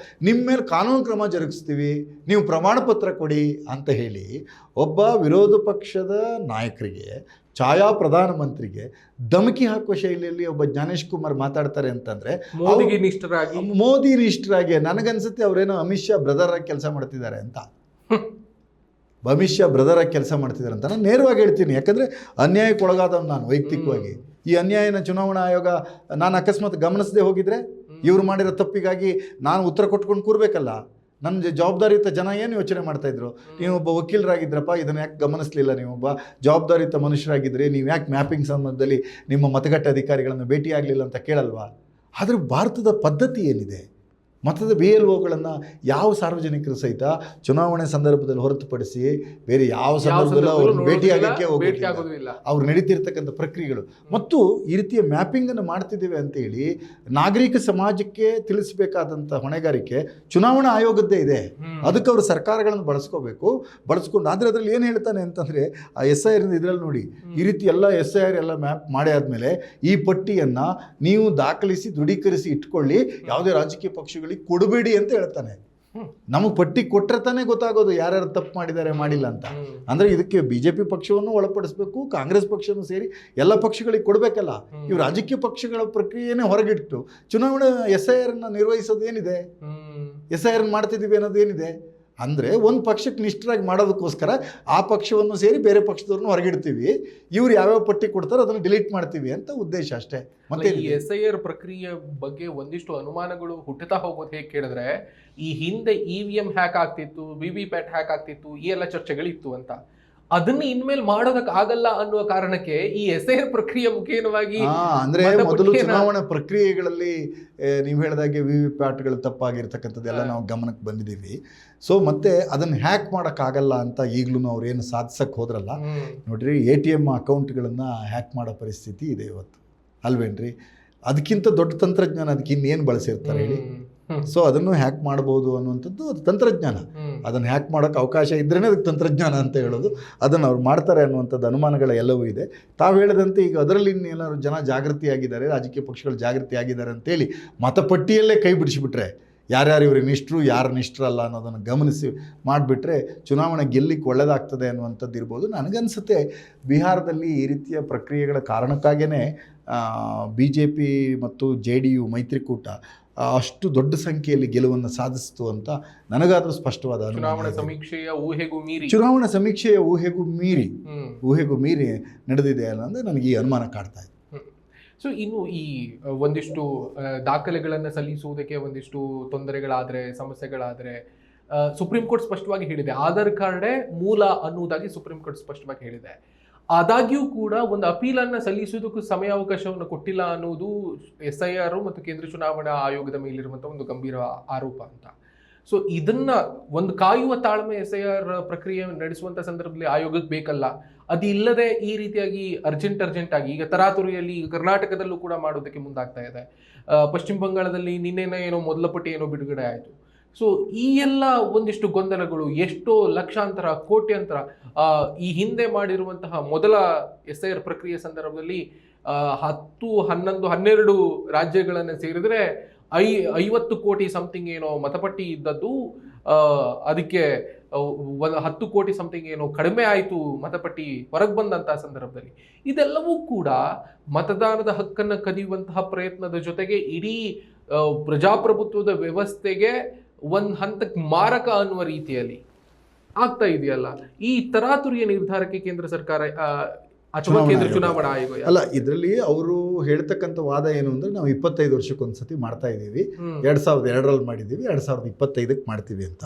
ನಿಮ್ಮ ಮೇಲೆ ಕಾನೂನು ಕ್ರಮ ಜರುಗಿಸ್ತೀವಿ, ನೀವು ಪ್ರಮಾಣ ಪತ್ರ ಕೊಡಿ ಅಂತ ಹೇಳಿ ಒಬ್ಬ ವಿರೋಧ ಪಕ್ಷದ ನಾಯಕರಿಗೆ, ಛಾಯಾ ಪ್ರಧಾನಮಂತ್ರಿಗೆ ಧಮಕಿ ಹಾಕುವ ಶೈಲಿಯಲ್ಲಿ ಒಬ್ಬ ಜ್ಞಾನೇಶ್ ಕುಮಾರ್ ಮಾತಾಡ್ತಾರೆ ಅಂತಂದರೆ ಮೋದಿ ನಿಷ್ಠರಾಗಿ ನನಗನ್ಸುತ್ತೆ ಅವರೇನೋ ಅಮಿತ್ ಶಾ ಬ್ರದರ್ ಆಗಿ ಕೆಲಸ ಮಾಡ್ತಿದ್ದಾರೆ ಅಂತ. ಅಮಿತ್ ಶಾ ಬ್ರದರ್ ಆಗಿ ಕೆಲಸ ಮಾಡ್ತಿದ್ದಾರೆ ಅಂತ ನಾನು ನೇರವಾಗಿ ಹೇಳ್ತೀನಿ. ಯಾಕಂದರೆ ಅನ್ಯಾಯಕ್ಕೆ ಒಳಗಾದವನು ನಾನು ವೈಯಕ್ತಿಕವಾಗಿ. ಈ ಅನ್ಯಾಯನ ಚುನಾವಣಾ ಆಯೋಗ ನಾನು ಅಕಸ್ಮಾತ್ ಗಮನಿಸದೆ ಹೋಗಿದ್ರೆ ಇವರು ಮಾಡಿರೋ ತಪ್ಪಿಗಾಗಿ ನಾನು ಉತ್ತರ ಕೊಟ್ಕೊಂಡು ಕೂರಬೇಕಲ್ಲ. ನನ್ನ ಜವಾಬ್ದಾರಿಯುತ ಜನ ಏನು ಯೋಚನೆ ಮಾಡ್ತಾಯಿದ್ರು, ನೀವೊಬ್ಬ ವಕೀಲರಾಗಿದ್ರಪ್ಪ, ಇದನ್ನು ಯಾಕೆ ಗಮನಿಸಲಿಲ್ಲ, ನೀವೊಬ್ಬ ಜವಾಬ್ದಾರಿಯುತ ಮನುಷ್ಯರಾಗಿದ್ದರೆ ನೀವು ಯಾಕೆ ಮ್ಯಾಪಿಂಗ್ ಸಂದರ್ಭದಲ್ಲಿ ನಿಮ್ಮ ಮತಗಟ್ಟೆ ಅಧಿಕಾರಿಗಳನ್ನು ಭೇಟಿಯಾಗಲಿಲ್ಲ ಅಂತ ಕೇಳಲ್ವಾ? ಆದರೆ ಭಾರತದ ಪದ್ಧತಿ ಏನಿದೆ, ಮತದ BLOಗಳನ್ನು ಯಾವ ಸಾರ್ವಜನಿಕರು ಸಹಿತ ಚುನಾವಣೆ ಸಂದರ್ಭದಲ್ಲಿ ಹೊರತುಪಡಿಸಿ ಬೇರೆ ಯಾವ ಸಂದರ್ಭದಲ್ಲೂ ಅವ್ರನ್ನ ಭೇಟಿಯಾಗಕ್ಕೆ ಹೋಗೋದಿಲ್ಲ. ಅವ್ರು ನಡೀತಿರ್ತಕ್ಕಂಥ ಪ್ರಕ್ರಿಯೆಗಳು ಮತ್ತು ಈ ರೀತಿಯ ಮ್ಯಾಪಿಂಗನ್ನು ಮಾಡ್ತಿದ್ದೇವೆ ಅಂತೇಳಿ ನಾಗರಿಕ ಸಮಾಜಕ್ಕೆ ತಿಳಿಸಬೇಕಾದಂಥ ಹೊಣೆಗಾರಿಕೆ ಚುನಾವಣಾ ಆಯೋಗದ್ದೇ ಇದೆ. ಅದಕ್ಕೆ ಅವರು ಸರ್ಕಾರಗಳನ್ನು ಬಳಸ್ಕೊಂಡು ಆದರೆ ಅದರಲ್ಲಿ ಏನು ಹೇಳ್ತಾನೆ ಅಂತಂದರೆ ಆ SIR ಇದರಲ್ಲಿ ನೋಡಿ, ಈ ರೀತಿ ಎಲ್ಲ SIR ಎಲ್ಲ ಮ್ಯಾಪ್ ಮಾಡಿ ಆದಮೇಲೆ ಈ ಪಟ್ಟಿಯನ್ನು ನೀವು ದಾಖಲಿಸಿ ದೃಢೀಕರಿಸಿ ಇಟ್ಕೊಳ್ಳಿ, ಯಾವುದೇ ರಾಜಕೀಯ ಪಕ್ಷಗಳು ಕೊಡಬೇಡಿ ಅಂತ ಹೇಳ್ತಾನೆ. ನಮಗೆ ಪಟ್ಟಿ ಕೊಟ್ಟರೆ ತಾನೇ ಗೊತ್ತಾಗೋದು ಯಾರ್ಯಾರು ತಪ್ಪು ಮಾಡಿದ್ದಾರೆ ಮಾಡಿಲ್ಲ ಅಂತ. ಅಂದರೆ ಇದಕ್ಕೆ BJP ಪಕ್ಷವನ್ನು ಒಳಪಡಿಸಬೇಕು, ಕಾಂಗ್ರೆಸ್ ಪಕ್ಷವನ್ನು ಸೇರಿ ಎಲ್ಲ ಪಕ್ಷಗಳಿಗೆ ಕೊಡಬೇಕಲ್ಲ. ಇವು ರಾಜಕೀಯ ಪಕ್ಷಗಳ ಪ್ರಕ್ರಿಯೆನೇ ಹೊರಗಿಟ್ಟು ಚುನಾವಣೆ SIRನ ನಿರ್ವಹಿಸೋದು ಏನಿದೆ, SIR ಮಾಡ್ತಿದ್ದೀವಿ ಅನ್ನೋದು ಏನಿದೆ ಅಂದರೆ ಒಂದು ಪಕ್ಷಕ್ಕೆ ನಿಷ್ಠರಾಗಿ ಮಾಡೋದಕ್ಕೋಸ್ಕರ ಆ ಪಕ್ಷವನ್ನು ಸೇರಿ ಬೇರೆ ಪಕ್ಷದವ್ರನ್ನ ಹೊರಗಿಡ್ತೀವಿ, ಇವ್ರು ಯಾವ್ಯಾವ ಪಟ್ಟಿ ಕೊಡ್ತಾರೋ ಅದನ್ನು ಡಿಲೀಟ್ ಮಾಡ್ತೀವಿ ಅಂತ ಉದ್ದೇಶ ಅಷ್ಟೇ. ಮತ್ತೆ ಈ SIR ಪ್ರಕ್ರಿಯೆ ಬಗ್ಗೆ ಒಂದಿಷ್ಟು ಅನುಮಾನಗಳು ಹುಟ್ಟುತ್ತಾ ಹೋಗೋದು ಹೇಗೆ ಕೇಳಿದ್ರೆ, ಈ ಹಿಂದೆ EVM ಹ್ಯಾಕ್ ಆಗ್ತಿತ್ತು, VVPAT ಹ್ಯಾಕ್ ಆಗ್ತಿತ್ತು, ಈ ಎಲ್ಲ ಚರ್ಚೆಗಳಿತ್ತು ಅಂತ. ಅದನ್ನ ಇನ್ಮೇಲೆ ಮಾಡೋದಕ್ಕೆ ಆಗಲ್ಲ ಅನ್ನುವ ಕಾರಣಕ್ಕೆ ಈ SIR ಪ್ರಕ್ರಿಯೆ ಮುಖೇನವಾಗಿ ಅಂದ್ರೆ ಮೊದಲು ಚುನಾವಣಾ ಪ್ರಕ್ರಿಯೆಗಳಲ್ಲಿ ನೀವು ಹೇಳಿದಾಗೆ VVPATಗಳು ತಪ್ಪಾಗಿರ್ತಕ್ಕಂಥದ್ದೆಲ್ಲ ನಾವು ಗಮನಕ್ಕೆ ಬಂದಿದ್ದೀವಿ. ಸೊ ಮತ್ತೆ ಅದನ್ನು ಹ್ಯಾಕ್ ಮಾಡೋಕ್ಕಾಗಲ್ಲ ಅಂತ ಈಗಲೂ ಅವ್ರು ಏನು ಸಾಧಿಸಕ್ಕೆ ಹೋದ್ರಲ್ಲ ನೋಡ್ರಿ, ATM ಅಕೌಂಟ್ಗಳನ್ನು ಹ್ಯಾಕ್ ಮಾಡೋ ಪರಿಸ್ಥಿತಿ ಇದೆ ಇವತ್ತು ಅಲ್ವೇನ್ರಿ? ಅದಕ್ಕಿಂತ ದೊಡ್ಡ ತಂತ್ರಜ್ಞಾನ ಅದಕ್ಕೆ ಇನ್ನೇನು ಬಳಸಿರ್ತಾರೆ ಹೇಳಿ? ಸೊ ಅದನ್ನು ಹ್ಯಾಕ್ ಮಾಡ್ಬೋದು ಅನ್ನುವಂಥದ್ದು ಅದು ತಂತ್ರಜ್ಞಾನ. ಅದನ್ನು ಹ್ಯಾಕ್ ಮಾಡೋಕ್ಕೆ ಅವಕಾಶ ಇದ್ರೇ ಅದಕ್ಕೆ ತಂತ್ರಜ್ಞಾನ ಅಂತ ಹೇಳೋದು. ಅದನ್ನು ಅವ್ರು ಮಾಡ್ತಾರೆ ಅನ್ನುವಂಥದ್ದು ಅನುಮಾನಗಳ ಎಲ್ಲವೂ ಇದೆ. ತಾವು ಹೇಳಿದಂತೆ ಈಗ ಅದರಲ್ಲಿ ಇನ್ನೇನಾದ್ರು ಜನ ಜಾಗೃತಿಯಾಗಿದ್ದಾರೆ, ರಾಜಕೀಯ ಪಕ್ಷಗಳು ಜಾಗೃತಿಯಾಗಿದ್ದಾರೆ ಅಂತೇಳಿ ಮತಪಟ್ಟಿಯಲ್ಲೇ ಕೈ ಬಿಡಿಸಿಬಿಟ್ರೆ ಯಾರ್ಯಾರು ಇವ್ರಿಗೆ ನಿಷ್ಠರು ಯಾರು ನಿಷ್ಠರಲ್ಲ ಅನ್ನೋದನ್ನು ಗಮನಿಸಿ ಮಾಡಿಬಿಟ್ರೆ ಚುನಾವಣೆ ಗೆಲ್ಲಿಕ್ಕೆ ಒಳ್ಳೆಯದಾಗ್ತದೆ ಅನ್ನುವಂಥದ್ದು ಇರ್ಬೋದು. ನನಗನ್ಸುತ್ತೆ ಬಿಹಾರದಲ್ಲಿ ಈ ರೀತಿಯ ಪ್ರಕ್ರಿಯೆಗಳ ಕಾರಣಕ್ಕಾಗಿಯೇ BJP ಮತ್ತು JDU ಮೈತ್ರಿಕೂಟ ಅಷ್ಟು ದೊಡ್ಡ ಸಂಖ್ಯೆಯಲ್ಲಿ ಗೆಲುವನ್ನು ಸಾಧಿಸಿತು ಅಂತ ನನಗಾದರೂ ಸ್ಪಷ್ಟವಾದ ಚುನಾವಣಾ ಸಮೀಕ್ಷೆಯ ಊಹೆಗೂ ಮೀರಿ ನಡೆದಿದೆ ಅನ್ನೋದು ನನಗೆ ಈ ಅನುಮಾನ ಕಾಡ್ತಾ ಇದೆ. ಸೊ ಇನ್ನು ಈ ಒಂದಿಷ್ಟು ದಾಖಲೆಗಳನ್ನು ಸಲ್ಲಿಸುವುದಕ್ಕೆ ಒಂದಿಷ್ಟು ತೊಂದರೆಗಳಾದರೆ, ಸಮಸ್ಯೆಗಳಾದರೆ ಸುಪ್ರೀಂ ಕೋರ್ಟ್ ಸ್ಪಷ್ಟವಾಗಿ ಹೇಳಿದೆ, ಆಧಾರ್ ಕಾರ್ಡೇ ಮೂಲ ಅನ್ನುವುದಾಗಿ ಸುಪ್ರೀಂ ಕೋರ್ಟ್ ಸ್ಪಷ್ಟವಾಗಿ ಹೇಳಿದೆ. ಆದಾಗ್ಯೂ ಕೂಡ ಒಂದು ಅಪೀಲನ್ನು ಸಲ್ಲಿಸುವುದಕ್ಕೂ ಸಮಯಾವಕಾಶವನ್ನು ಕೊಟ್ಟಿಲ್ಲ ಅನ್ನುವುದು SIR ಮತ್ತು ಕೇಂದ್ರ ಚುನಾವಣಾ ಆಯೋಗದ ಮೇಲಿರುವಂಥ ಒಂದು ಗಂಭೀರ ಆರೋಪ ಅಂತ. ಸೊ ಇದನ್ನ ಒಂದು ಕಾಯುವ ತಾಳ್ಮೆ SIR ಪ್ರಕ್ರಿಯೆ ನಡೆಸುವಂಥ ಸಂದರ್ಭದಲ್ಲಿ ಆಯೋಗಕ್ಕೆ ಬೇಕಲ್ಲ. ಅದು ಇಲ್ಲದೆ ಈ ರೀತಿಯಾಗಿ ಅರ್ಜೆಂಟ್ ಆಗಿ ಈಗ ತರಾತುರಿಯಲ್ಲಿ ಕರ್ನಾಟಕದಲ್ಲೂ ಕೂಡ ಮಾಡೋದಕ್ಕೆ ಮುಂದಾಗ್ತಾ ಇದೆ. ಪಶ್ಚಿಮ ಬಂಗಾಳದಲ್ಲಿ ನಿನ್ನೆನೇ ಏನೋ ಮೊದಲ ಪಟ್ಟಿ ಏನೋ ಬಿಡುಗಡೆ ಆಯಿತು. ಸೊ ಈ ಎಲ್ಲ ಒಂದಿಷ್ಟು ಗೊಂದಲಗಳು, ಎಷ್ಟೋ ಲಕ್ಷಾಂತರ ಕೋಟ್ಯಂತರ ಈ ಹಿಂದೆ ಮಾಡಿರುವಂತಹ ಮೊದಲ SIR ಪ್ರಕ್ರಿಯೆ ಸಂದರ್ಭದಲ್ಲಿ 10, 11, 12 ರಾಜ್ಯಗಳನ್ನು ಸೇರಿದರೆ 50 ಕೋಟಿ ಸಮಥಿಂಗ್ ಏನೋ ಮತಪಟ್ಟಿ ಇದ್ದದ್ದು, ಅದಕ್ಕೆ 10 ಕೋಟಿ ಸಮಥಿಂಗ್ ಏನೋ ಕಡಿಮೆ ಆಯಿತು ಮತಪಟ್ಟಿ ಹೊರಗೆ ಬಂದಂತಹ ಸಂದರ್ಭದಲ್ಲಿ. ಇದೆಲ್ಲವೂ ಕೂಡ ಮತದಾನದ ಹಕ್ಕನ್ನು ಕದಿಯುವಂತಹ ಪ್ರಯತ್ನದ ಜೊತೆಗೆ ಇಡೀ ಪ್ರಜಾಪ್ರಭುತ್ವದ ವ್ಯವಸ್ಥೆಗೆ ಒಂದು ಹಂತಕ್ಕೆ ಮಾರಕ ಅನ್ನುವ ರೀತಿಯಲ್ಲಿ ಆಗ್ತಾ ಇದೆಯಲ್ಲ. ಈ ತರಾತುರಿಯ ನಿರ್ಧಾರಕ್ಕೆ ಕೇಂದ್ರ ಸರ್ಕಾರ ಅಥವಾ ಕೇಂದ್ರ ಚುನಾವಣಾ ಆಯೋಗ? ಅಲ್ಲ, ಇದರಲ್ಲಿ ಅವರು ಹೇಳ್ತಕ್ಕಂಥ ವಾದ ಏನು ಅಂದರೆ ನಾವು 25 ವರ್ಷಕ್ಕೊಂದ್ಸತಿ ಮಾಡ್ತಾ ಇದ್ದೀವಿ, 2002ರಲ್ಲಿ ಮಾಡಿದ್ದೀವಿ, 2025ಕ್ಕೆ ಮಾಡ್ತೀವಿ ಅಂತ.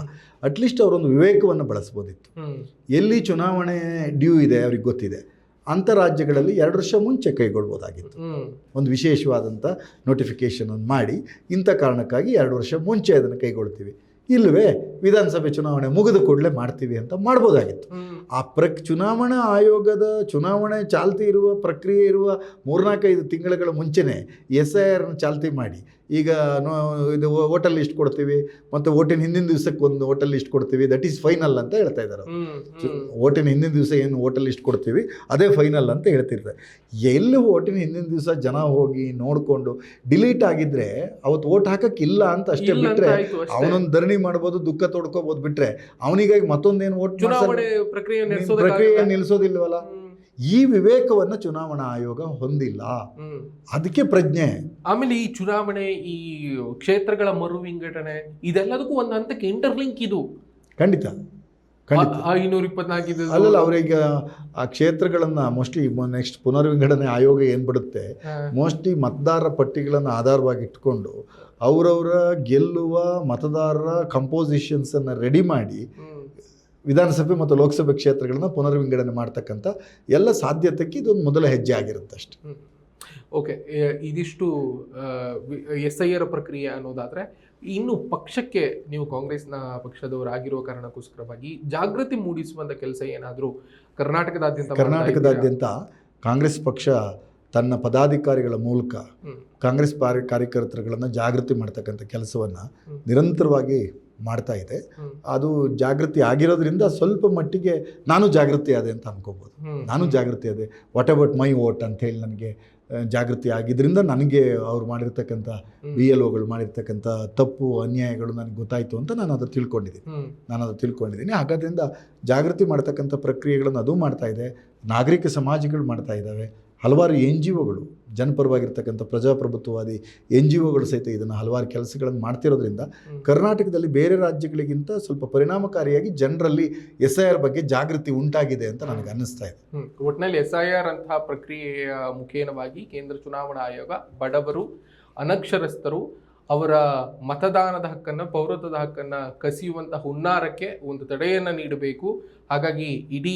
ಅಟ್ಲೀಸ್ಟ್ ಅವರೊಂದು ವಿವೇಕವನ್ನು ಬಳಸ್ಬೋದಿತ್ತು. ಎಲ್ಲಿ ಚುನಾವಣೆ ಡ್ಯೂ ಇದೆ ಅವ್ರಿಗೆ ಗೊತ್ತಿದೆ, ಅಂಥ ರಾಜ್ಯಗಳಲ್ಲಿ 2 ವರ್ಷ ಮುಂಚೆ ಕೈಗೊಳ್ಬೋದಾಗಿತ್ತು. ಒಂದು ವಿಶೇಷವಾದಂಥ ನೋಟಿಫಿಕೇಷನ್ ಮಾಡಿ ಇಂಥ ಕಾರಣಕ್ಕಾಗಿ 2 ವರ್ಷ ಮುಂಚೆ ಅದನ್ನು ಕೈಗೊಳ್ತೀವಿ, ಇಲ್ಲವೇ ವಿಧಾನಸಭೆ ಚುನಾವಣೆ ಮುಗಿದ ಕೂಡಲೇ ಮಾಡ್ತೀವಿ ಅಂತ ಮಾಡ್ಬೋದಾಗಿತ್ತು. ಆ ಚುನಾವಣಾ ಆಯೋಗದ ಚುನಾವಣೆ ಚಾಲ್ತಿ ಇರುವ ಪ್ರಕ್ರಿಯೆ ಇರುವ 3-4-5 ತಿಂಗಳ ಮುಂಚೆನೇ SIR ಚಾಲ್ತಿ ಮಾಡಿ, ಈಗ ಇದು ವೋಟರ್ ಲಿಸ್ಟ್ ಕೊಡ್ತೀವಿ ಮತ್ತು ವೋಟಿನ ಹಿಂದಿನ ದಿವಸಕ್ಕೆ ಒಂದು ವೋಟರ್ ಲಿಸ್ಟ್ ಕೊಡ್ತೀವಿ, ದಟ್ ಈಸ್ ಫೈನಲ್ ಅಂತ ಹೇಳ್ತಾ ಇದ್ದಾರೆ. ವೋಟಿನ ಹಿಂದಿನ ದಿವಸ ಏನು ವೋಟರ್ ಲಿಸ್ಟ್ ಕೊಡ್ತೀವಿ ಅದೇ ಫೈನಲ್ ಅಂತ ಹೇಳ್ತಿರ್ತಾರೆ. ಎಲ್ಲಿ ವೋಟಿನ ಹಿಂದಿನ ದಿವಸ ಜನ ಹೋಗಿ ನೋಡಿಕೊಂಡು ಡಿಲೀಟ್ ಆಗಿದ್ರೆ ಅವತ್ತು ವೋಟ್ ಹಾಕಕ್ಕಿಲ್ಲ ಅಂತ ಅಷ್ಟೇ ಬಿಟ್ಟರೆ, ಅವನೊಂದು ಧರಣಿ ಮಾಡ್ಬೋದು, ದುಃಖ ತೊಡ್ಕೋಬೋದು, ಬಿಟ್ಟರೆ ಅವನಿಗಾಗಿ ಮತ್ತೊಂದೇನು ವೋಟ್ ಪ್ರಕ್ರಿಯೆ ನಿಲ್ಲಿಸೋದಿಲ್ವಲ್ಲ. ಈ ವಿವೇಕವನ್ನು ಚುನಾವಣಾ ಆಯೋಗ ಹೊಂದಿಲ್ಲ, ಅದಕ್ಕೆ ಪ್ರಜ್ಞೆ. ಆಮೇಲೆ ಈ ಚುನಾವಣೆ, ಈ ಕ್ಷೇತ್ರಗಳ ಮರು ವಿಂಗಡಣೆ, ಇದೆಲ್ಲದಕ್ಕೂ ಒಂದು ಹಂತಕ್ಕೆ ಇಂಟರ್ಲಿಂಕ್ ಇದು. ಖಂಡಿತ 524 ಅಲ್ಲಲ್ಲ, ಅವ್ರೀಗ ಆ ಕ್ಷೇತ್ರಗಳನ್ನು ಮೋಸ್ಟ್ಲಿ ನೆಕ್ಸ್ಟ್ ಪುನರ್ವಿಂಗಡಣೆ ಆಯೋಗ ಏನು ಬಿಡುತ್ತೆ, ಮೋಸ್ಟ್ಲಿ ಮತದಾರರ ಪಟ್ಟಿಗಳನ್ನು ಆಧಾರವಾಗಿ ಇಟ್ಕೊಂಡು ಅವರವರ ಗೆಲ್ಲುವ ಮತದಾರರ ಕಂಪೋಸಿಷನ್ಸನ್ನು ರೆಡಿ ಮಾಡಿ ವಿಧಾನಸಭೆ ಮತ್ತು ಲೋಕಸಭೆ ಕ್ಷೇತ್ರಗಳನ್ನ ಪುನರ್ವಿಂಗಡಣೆ ಮಾಡ್ತಕ್ಕಂಥ ಎಲ್ಲ ಸಾಧ್ಯತೆಗೆ ಇದೊಂದು ಮೊದಲ ಹೆಜ್ಜೆ ಆಗಿರುತ್ತೆ ಅಷ್ಟೆ. ಓಕೆ, ಇದಿಷ್ಟು SIR ಪ್ರಕ್ರಿಯೆ ಅನ್ನೋದಾದರೆ, ಇನ್ನು ಪಕ್ಷಕ್ಕೆ ನೀವು ಕಾಂಗ್ರೆಸ್ನ ಪಕ್ಷದವರಾಗಿರುವ ಕಾರಣಕ್ಕೋಸ್ಕರವಾಗಿ ಜಾಗೃತಿ ಮೂಡಿಸುವಂಥ ಕೆಲಸ ಏನಾದರೂ ಕರ್ನಾಟಕದಾದ್ಯಂತ ಕಾಂಗ್ರೆಸ್ ಪಕ್ಷ ತನ್ನ ಪದಾಧಿಕಾರಿಗಳ ಮೂಲಕ ಕಾಂಗ್ರೆಸ್ ಕಾರ್ಯಕರ್ತರುಗಳನ್ನು ಜಾಗೃತಿ ಮಾಡ್ತಕ್ಕಂಥ ಕೆಲಸವನ್ನು ನಿರಂತರವಾಗಿ ಮಾಡ್ತಾ ಇದೆ. ಅದು ಜಾಗೃತಿ ಆಗಿರೋದ್ರಿಂದ ಸ್ವಲ್ಪ ಮಟ್ಟಿಗೆ ನಾನು ಜಾಗೃತಿ ಆದೆ ಅಂತ ಅನ್ಕೋಬೋದು. ನಾನು ಜಾಗೃತಿ ಆದೆ, ವಾಟ್ ಅಬೌಟ್ ಮೈ ವೋಟ್ ಅಂಥೇಳಿ ನನಗೆ ಜಾಗೃತಿ ಆಗಿದ್ದರಿಂದ ನನಗೆ ಅವ್ರು ಮಾಡಿರ್ತಕ್ಕಂಥ BLOಗಳು ಮಾಡಿರ್ತಕ್ಕಂಥ ತಪ್ಪು ಅನ್ಯಾಯಗಳು ನನಗೆ ಗೊತ್ತಾಯಿತು ಅಂತ ನಾನು ಅದು ತಿಳ್ಕೊಂಡಿದ್ದೀನಿ. ಹಾಗಾದ್ರಿಂದ ಜಾಗೃತಿ ಮಾಡ್ತಕ್ಕಂಥ ಪ್ರಕ್ರಿಯೆಗಳನ್ನು ಅದು ಮಾಡ್ತಾ ಇದೆ, ನಾಗರಿಕ ಸಮಾಜಗಳು ಮಾಡ್ತಾ ಇದ್ದಾವೆ, ಹಲವಾರು NGOಗಳು, ಜನಪರವಾಗಿರ್ತಕ್ಕಂಥ ಪ್ರಜಾಪ್ರಭುತ್ವವಾದಿ NGOಗಳು ಸಹಿತ ಇದನ್ನು ಹಲವಾರು ಕೆಲಸಗಳನ್ನು ಮಾಡ್ತಿರೋದ್ರಿಂದ ಕರ್ನಾಟಕದಲ್ಲಿ ಬೇರೆ ರಾಜ್ಯಗಳಿಗಿಂತ ಸ್ವಲ್ಪ ಪರಿಣಾಮಕಾರಿಯಾಗಿ ಜನರಲ್ಲಿ SIR ಬಗ್ಗೆ ಜಾಗೃತಿ ಉಂಟಾಗಿದೆ ಅಂತ ನನಗೆ ಅನ್ನಿಸ್ತಾ ಇದೆ. ಒಟ್ಟಿನಲ್ಲಿ SIR ಅಂತಹ ಪ್ರಕ್ರಿಯೆಯ ಮುಖೇನವಾಗಿ ಕೇಂದ್ರ ಚುನಾವಣಾ ಆಯೋಗ ಬಡವರು, ಅನಕ್ಷರಸ್ಥರು ಅವರ ಮತದಾನದ ಹಕ್ಕನ್ನು, ಪೌರತ್ವದ ಹಕ್ಕನ್ನು ಕಸಿಯುವಂತಹ ಹುನ್ನಾರಕ್ಕೆ ಒಂದು ತಡೆಯನ್ನು ನೀಡಬೇಕು. ಹಾಗಾಗಿ ಇಡೀ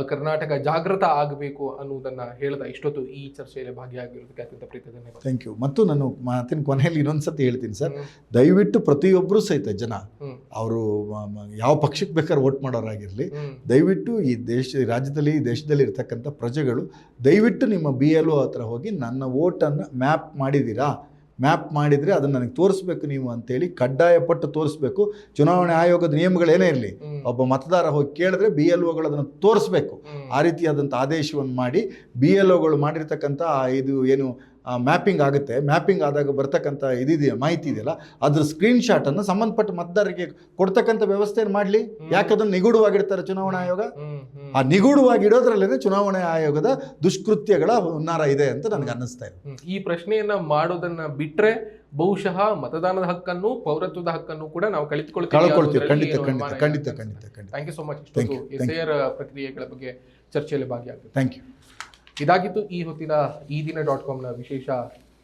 ಕರ್ನಾಟಕ ಜಾಗೃತ ಆಗಬೇಕು ಅನ್ನುವುದನ್ನು ಹೇಳ್ದ ಇಷ್ಟೊತ್ತು ಈ ಚರ್ಚೆಯಲ್ಲಿ ಭಾಗಿಯಾಗಿರೋದಕ್ಕೆ ಅತ್ಯಂತ ಪ್ರೀತಿ ಧನ್ಯವಾದ. Thank you. ಮತ್ತು ನಾನು ಮಾತಿನ ಕೊನೆಯಲ್ಲಿ ಇನ್ನೊಂದ್ಸತಿ ಹೇಳ್ತೀನಿ ಸರ್, ದಯವಿಟ್ಟು ಪ್ರತಿಯೊಬ್ಬರು ಸಹಿತ ಜನ ಅವರು ಯಾವ ಪಕ್ಷಕ್ಕೆ ಬೇಕಾದ್ರೆ ವೋಟ್ ಮಾಡೋರಾಗಿರಲಿ, ದಯವಿಟ್ಟು ಈ ರಾಜ್ಯದಲ್ಲಿ ದೇಶದಲ್ಲಿ ಇರ್ತಕ್ಕಂಥ ಪ್ರಜೆಗಳು ದಯವಿಟ್ಟು ನಿಮ್ಮ BLO ಹತ್ರ ಹೋಗಿ ನನ್ನ ವೋಟನ್ನು ಮ್ಯಾಪ್ ಮಾಡಿದರೆ ಅದನ್ನು ನನಗೆ ತೋರಿಸ್ಬೇಕು ನೀವು ಅಂತೇಳಿ ಕಡ್ಡಾಯಪಟ್ಟು ತೋರಿಸ್ಬೇಕು. ಚುನಾವಣೆ ಆಯೋಗದ ನಿಯಮಗಳೇನೇ ಇರಲಿ, ಒಬ್ಬ ಮತದಾರ ಹೋಗಿ ಕೇಳಿದ್ರೆ BLOಗಳು ಅದನ್ನು ತೋರಿಸ್ಬೇಕು. ಆ ರೀತಿಯಾದಂಥ ಆದೇಶವನ್ನು ಮಾಡಿ BLOಗಳು ಮಾಡಿರ್ತಕ್ಕಂಥ ಇದು ಏನು ಮ್ಯಾಪಿಂಗ್ ಆಗುತ್ತೆ, ಮ್ಯಾಪಿಂಗ್ ಆದಾಗ ಬರ್ತಕ್ಕಂಥ ಮಾಹಿತಿ ಇದೆಯಲ್ಲ, ಅದ್ರ ಸ್ಕ್ರೀನ್ಶಾಟನ್ನು ಸಂಬಂಧಪಟ್ಟ ಮತದಾರರಿಗೆ ಕೊಡ್ತಕ್ಕಂಥ ವ್ಯವಸ್ಥೆಯನ್ನು ಮಾಡಲಿ. ಯಾಕದನ್ನು ನಿಗೂಢವಾಗಿಡ್ತಾರೆ ಚುನಾವಣಾ ಆಯೋಗ, ಆ ನಿಗೂಢವಾಗಿಡೋದ್ರಲ್ಲೇ ಚುನಾವಣಾ ಆಯೋಗದ ದುಷ್ಕೃತ್ಯಗಳ ಹುನ್ನಾರ ಇದೆ ಅಂತ ನನಗೆ ಅನ್ನಿಸ್ತಾ ಇದೆ. ಈ ಪ್ರಶ್ನೆಯನ್ನ ಮಾಡೋದನ್ನ ಬಿಟ್ರೆ ಬಹುಶಃ ಮತದಾನದ ಹಕ್ಕನ್ನು, ಪೌರತ್ವದ ಹಕ್ಕನ್ನು ಕೂಡ ನಾವು ಕಳ್ಕೊಳ್ತೀವಿ. ಖಂಡಿತ. Thank you so much. SIR ಪ್ರಕ್ರಿಯೆಗಳ ಬಗ್ಗೆ ಚರ್ಚೆಯಲ್ಲಿ ಭಾಗಿಯಾಗಿದೆ. Thank you. ಇದಾಗಿತ್ತು ಈ ಹೊತ್ತಿನ eDina.comನ ವಿಶೇಷ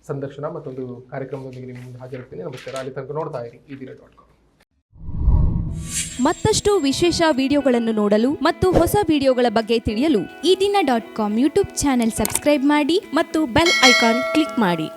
ಸಂದರ್ಶನ. ಮತ್ತೊಂದು ಕಾರ್ಯಕ್ರಮದೊಂದಿಗೆ ನಿಮ್ಮ ಮುಂದೆ ಹಾಜರಿರ್ತೀನಿ. ನಮಸ್ಕಾರ. ಅಲ್ಲಿ ತನಕ ನೋಡ್ತಾ ಇರಿ eDina.com. ಮತ್ತಷ್ಟು ವಿಶೇಷ ವಿಡಿಯೋಗಳನ್ನು ನೋಡಲು ಮತ್ತು ಹೊಸ ವಿಡಿಯೋಗಳ ಬಗ್ಗೆ ತಿಳಿಯಲು eDina.com ಯೂಟ್ಯೂಬ್ ಚಾನೆಲ್ ಸಬ್ಸ್ಕ್ರೈಬ್ ಮಾಡಿ ಮತ್ತು ಬೆಲ್ ಐಕಾನ್ ಕ್ಲಿಕ್ ಮಾಡಿ.